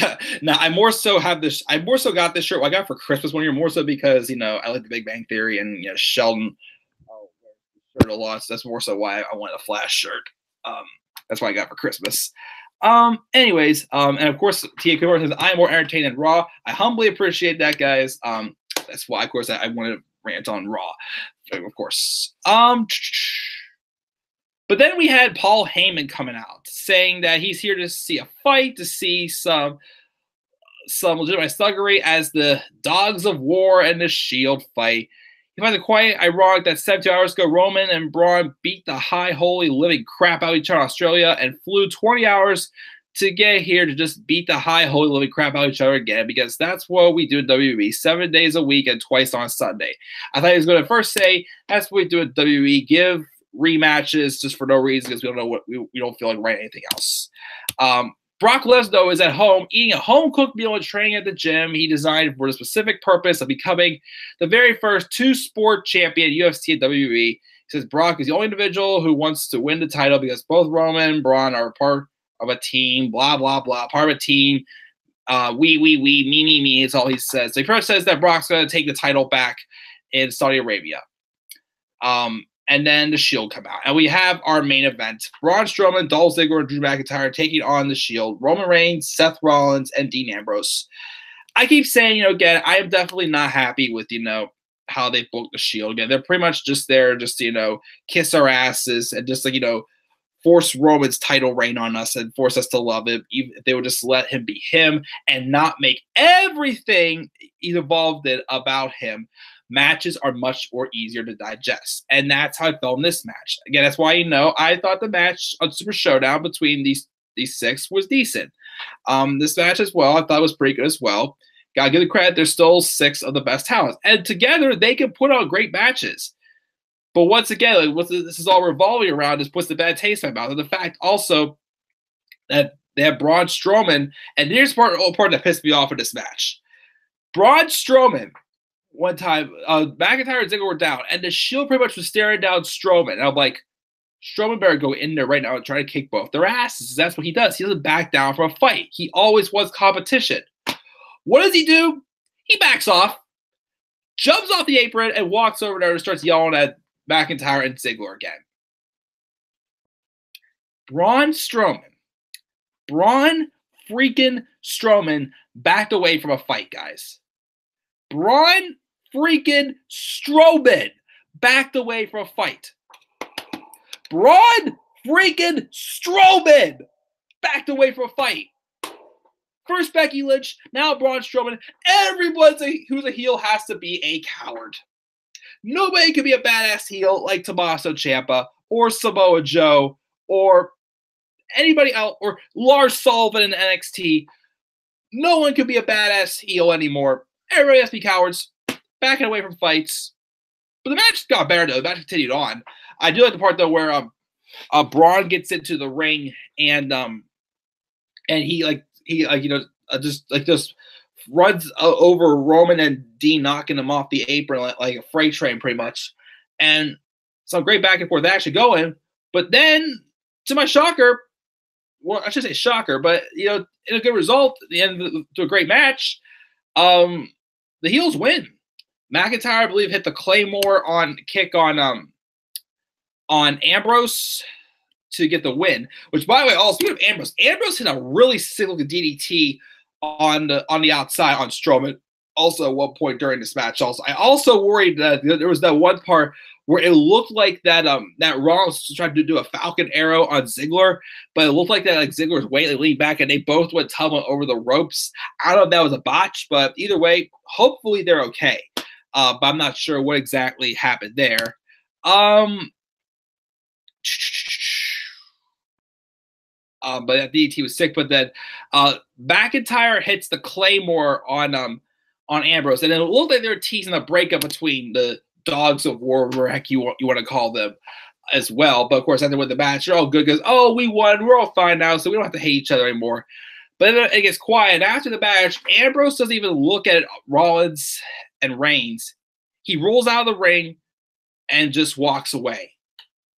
Now, I more so got this shirt. Well, I got it for Christmas one year, more so because, I like the Big Bang Theory and, Sheldon shirt a lot. So that's more so why I wanted a Flash shirt. That's why I got it for Christmas. Anyways, and of course, Tia Couponer says, I'm more entertained than Raw. I humbly appreciate that, guys. That's why, of course, I wanted to rant on Raw, of course. But then we had Paul Heyman coming out saying that he's here to see a fight, to see some legitimate thuggery as the Dogs of War and the Shield fight. He finds it quite ironic that 72 hours ago, Roman and Braun beat the high holy living crap out of each other in Australia and flew 20 hours to get here to just beat the high holy living crap out of each other again, because that's what we do in WWE, 7 days a week and twice on Sunday. I thought he was going to first say, that's what we do at WWE, give rematches just for no reason because we don't know what we don't feel like writing anything else. Brock Lesnar is at home eating a home-cooked meal and training at the gym he designed for the specific purpose of becoming the very first 2-sport champion UFC and WWE. He says Brock is the only individual who wants to win the title because both Roman and Braun are part of a team, blah, blah, blah, part of a team. We, me, is all he says. So he first says that Brock's going to take the title back in Saudi Arabia. And then the Shield come out. And we have our main event. Braun Strowman, Dolph Ziggler, and Drew McIntyre taking on the Shield. Roman Reigns, Seth Rollins, and Dean Ambrose. I keep saying, again, I am definitely not happy with, how they booked the Shield. Again, they're pretty much just there just to, kiss our asses and just, force Roman's title reign on us and force us to love him. Even if they would just let him be him and not make everything involved in about him. Matches are much more easier to digest. And that's how I felt in this match. Again, that's why, I thought the match on Super Showdown between these 6 was decent. This match as well, I thought was pretty good as well. Gotta give the credit, there's still 6 of the best talents. And together, they can put on great matches. But once again, like what this is all revolving around is puts the bad taste in my mouth. And the fact also that they have Braun Strowman, and here's part that pissed me off in this match. Braun Strowman, one time, McIntyre and Ziggler were down, and the Shield pretty much was staring down Strowman. And I'm like, Strowman better go in there right now and try to kick both their asses. That's what he does. He doesn't back down from a fight. He always wants competition. What does he do? He backs off, jumps off the apron, and walks over there and starts yelling at McIntyre and Ziggler again. Braun freaking Strowman backed away from a fight, guys. Braun freaking Strowman backed away from a fight. Braun freaking Strowman backed away from a fight. First Becky Lynch, now Braun Strowman. Everyone who's a heel has to be a coward. Nobody can be a badass heel like Tommaso Ciampa or Samoa Joe or anybody else or Lars Sullivan in NXT. No one can be a badass heel anymore. Everybody has to be cowards, backing away from fights. But the match got better though. The match continued on. I do like the part though where Braun gets into the ring and he just runs over Roman and Dean, knocking him off the apron like a freight train pretty much. And some great back and forth action going. But then, to my shocker, well, I should say shocker, but in a good result at the end to a great match, the heels win. McIntyre, I believe, hit the Claymore kick on Ambrose to get the win. Which, by the way, also speaking of Ambrose hit a really significant DDT on the outside on Strowman. Also, at one point during this match, I also worried that there was that one part where it looked like that Rollins was trying to do a Falcon Arrow on Ziggler, but it looked like that Ziggler was way leaning back and they both went tumbling over the ropes. I don't know if that was a botch, but either way, hopefully they're okay. But I'm not sure what exactly happened there. But that DDT was sick. But then McIntyre hits the Claymore on Ambrose, and it looked like they were teasing a breakup between the Dogs of War, whatever heck you want to call them, as well. But of course, after with the match, they're all good because we won, we're all fine now, so we don't have to hate each other anymore. But then it gets quiet. After the match, Ambrose doesn't even look at Rollins and Reigns. He rolls out of the ring and just walks away,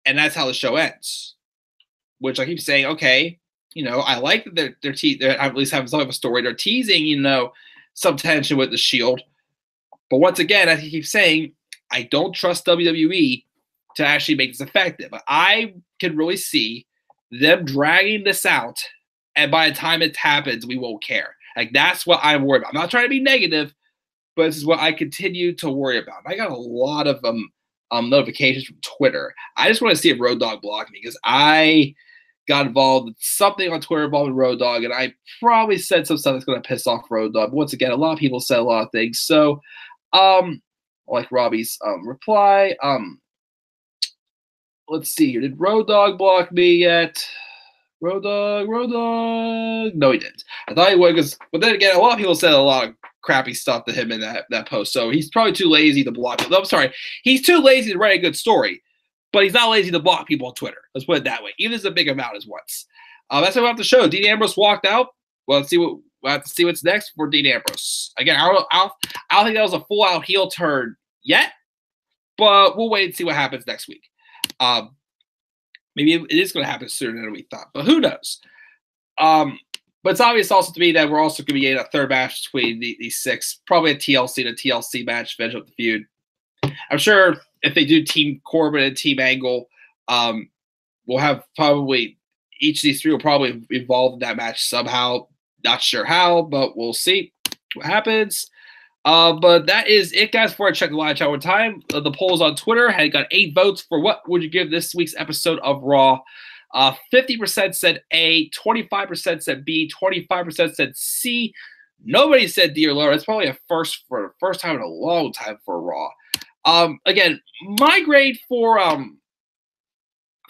and that's how the show ends. Which I keep saying, okay, I like that they're at least having some of a story. They're teasing, some tension with the Shield. But once again, as he keeps saying, I don't trust WWE to actually make this effective. But I can really see them dragging this out, and by the time it happens, we won't care. Like, that's what I'm worried about. I'm not trying to be negative, but this is what I continue to worry about. I got a lot of notifications from Twitter. I just want to see if Road Dogg blocked me because I got involved in something on Twitter involving Road Dogg, and I probably said some stuff that's going to piss off Road Dogg. But once again, a lot of people said a lot of things. So, like Robbie's reply. Let's see here. Did Road Dogg block me yet? Road Dogg. No, he didn't. I thought he would, but then again, a lot of people said a lot of crappy stuff to him in that post. So he's probably too lazy to block people. I'm sorry. He's too lazy to write a good story, but he's not lazy to block people on Twitter. Let's put it that way. Even as a big amount as once. That's what we have to show. Dean Ambrose walked out. Well, we'll have to see what's next for Dean Ambrose. Again, I don't think that was a full-out heel turn yet, but we'll wait and see what happens next week. Maybe it is going to happen sooner than we thought, but who knows? But it's obvious also to me that we're also going to be getting a third match between these six, probably a TLC match, finish up the feud. I'm sure if they do Team Corbin and Team Angle, we'll have probably each of these three will probably involved in that match somehow. Not sure how, but we'll see what happens. But that is it, guys. Before I check the live chat one time, the polls on Twitter had got 8 votes for what would you give this week's episode of Raw. 50% said A, 25% said B, 25% said C. Nobody said D or lower. It's probably a first for the first time in a long time for Raw. Again, my grade for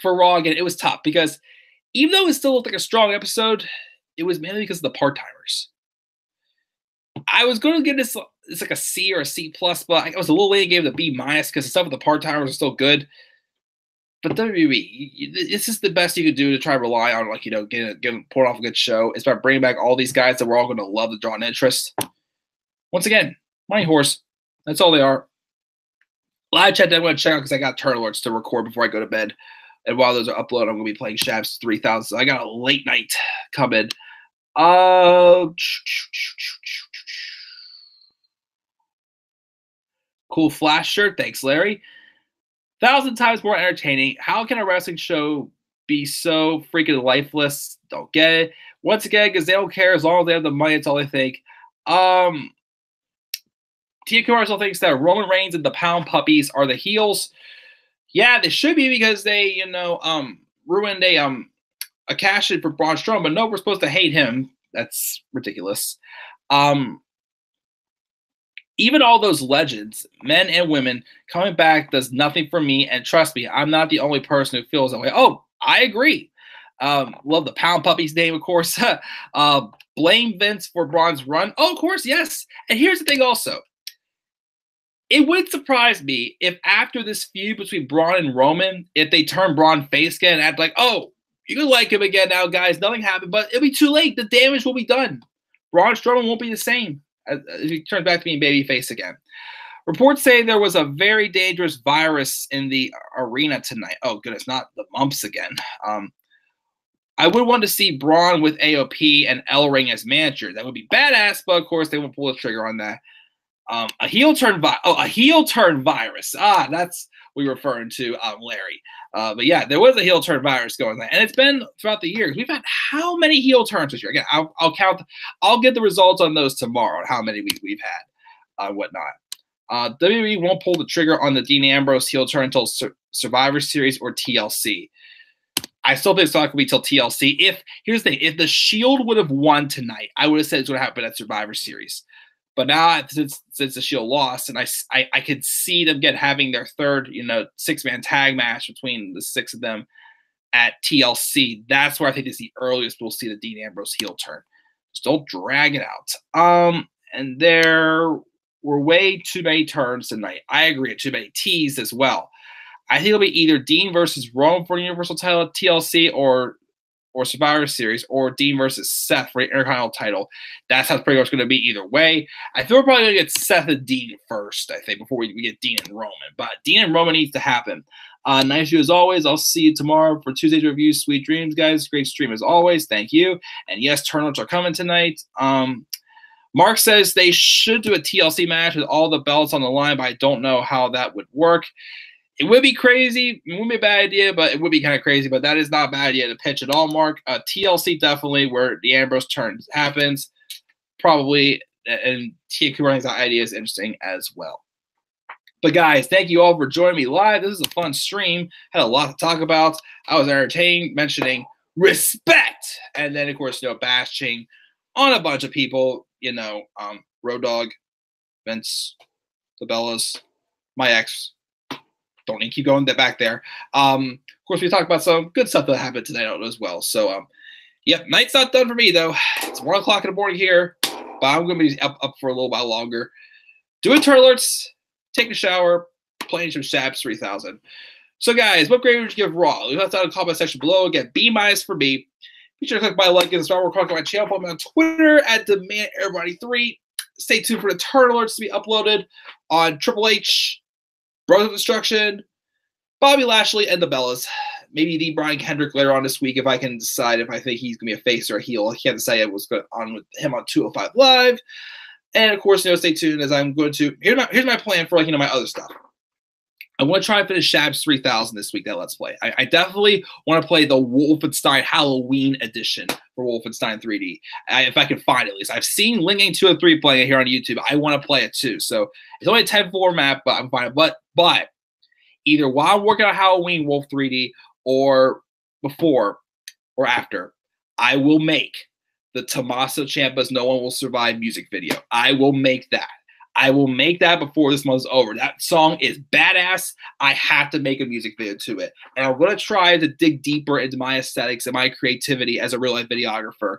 Raw, again, it was tough because even though it still looked like a strong episode, it was mainly because of the part-timers. I was going to give this it's like a C or a C plus, but I was a little late, gave it a B minus because some of the part timers are still good. But WWE, this is the best you could do to try to rely on, like, you know, pulling off a good show. It's about bringing back all these guys that we're all going to love to draw an interest. Once again, Money Horse. That's all they are. Live chat, I'm going to check out because I got turn alerts to record before I go to bed. And while those are uploaded, I'm going to be playing Shabs 3000. So I got a late night coming. Cool flash shirt. Thanks, Larry. 1,000 times more entertaining. How can a wrestling show be so freaking lifeless? Don't get it. Once again, because they don't care as long as they have the money. It's all they think. Tia Carmella thinks that Roman Reigns and the Pound Puppies are the heels. Yeah, they should be because they, you know, ruined a cash in for Braun Strowman. But no, we're supposed to hate him. That's ridiculous. Even all those legends, men and women, coming back does nothing for me. And trust me, I'm not the only person who feels that way. Oh, I agree. Love the Pound Puppies name, of course. Blame Vince for Braun's run. Oh, of course, yes. And here's the thing also. It wouldn't surprise me if after this feud between Braun and Roman, if they turn Braun face again and act like, oh, you can like him again now, guys. Nothing happened, but it'll be too late. The damage will be done. Braun Strowman won't be the same if he turns back to being babyface again. Reports say there was a very dangerous virus in the arena tonight. Oh, goodness, not the mumps again. I would want to see Braun with AOP and Ellering as manager. That would be badass, but of course they won't pull the trigger on that. A heel turn virus. That's what we're referring to, Larry. But yeah, there was a heel turn virus going on, and it's been throughout the years. We've had how many heel turns this year? Again, I'll count. I'll get the results on those tomorrow. How many we've had, whatnot. WWE won't pull the trigger on the Dean Ambrose heel turn until Survivor Series or TLC. I still think it's not going to be till TLC. Here's the thing: if the Shield would have won tonight, I would have said it's going to happen at Survivor Series. But now, since the Shield lost, and I could see them having their third, you know, 6-man tag match between the 6 of them at TLC. That's where I think is the earliest we'll see the Dean Ambrose heel turn. Just don't drag it out. And there were way too many turns tonight. I agree, too many T's as well. I think it'll be either Dean versus Roman for the Universal title at TLC or Survivor Series, or Dean versus Seth for the Intercontinental title. That's how pretty much going to be either way. I think we're probably going to get Seth and Dean first, I think, before we get Dean and Roman. But Dean and Roman needs to happen. Nice you as always. I'll see you tomorrow for Tuesday's review. Sweet dreams, guys. Great stream as always. Thank you. And yes, turn-outs are coming tonight. Mark says they should do a TLC match with all the belts on the line, but I don't know how that would work. It would be crazy. It wouldn't be a bad idea, but it would be kind of crazy. But that is not a bad idea to pitch at all, Mark. TLC definitely, where the Ambrose turn happens, probably. And TQ running that idea is interesting as well. But guys, thank you all for joining me live. This is a fun stream. Had a lot to talk about. I was entertained, mentioning respect, and then of course, you know, bashing on a bunch of people. You know, Road Dogg, Vince, the Bellas, my ex. Don't need to keep going back there. Of course, we talked about some good stuff that happened tonight as well. So, yep, night's not done for me, though. It's 1 o'clock in the morning here, but I'm going to be up for a little while longer. Doing turn alerts, taking a shower, playing some Shabs 3000. So, guys, what grade would you give Raw? Leave that down in the comment section below. Again, B- for me. Be sure to click my like and subscribe. We're calling my channel. Follow me on Twitter at DemandEverybody3. Stay tuned for the turn alerts to be uploaded on Triple H, Brothers of Destruction, Bobby Lashley, and the Bellas. Maybe the Brian Kendrick later on this week if I can decide if I think he's going to be a face or a heel. I can't decide what's going on with him on 205 Live. And, of course, you know, stay tuned as I'm going to – here's my plan for, like, you know, my other stuff. I want to try and finish Shabs 3000 this week, that Let's Play. I definitely want to play the Wolfenstein Halloween edition for Wolfenstein 3D. If I can find it, at least. I've seen Ling Gang 2 and 3 playing it here on YouTube. I want to play it too. So it's only a 10-4 map, but I'm fine. But either while I'm working on Halloween Wolf 3D or before or after, I will make the Tommaso Ciampa's No One Will Survive music video. I will make that. I will make that before this month's over. That song is badass. I have to make a music video to it. And I'm going to try to dig deeper into my aesthetics and my creativity as a real-life videographer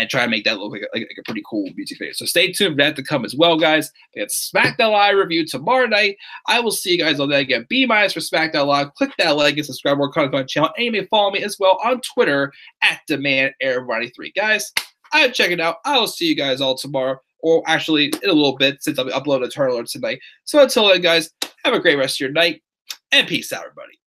and try to make that look like a pretty cool music video. So stay tuned for that to come as well, guys. We got SmackDown Live review tomorrow night. I will see you guys on that again. B- for SmackDown Live. Click that like and subscribe more content on my channel. And you may follow me as well on Twitter at DemandAir93. Guys, I'm checking out. I will see you guys all tomorrow, or actually in a little bit since I'll be uploading a Turtle Alert tonight. So until then, guys, have a great rest of your night, and peace out, everybody.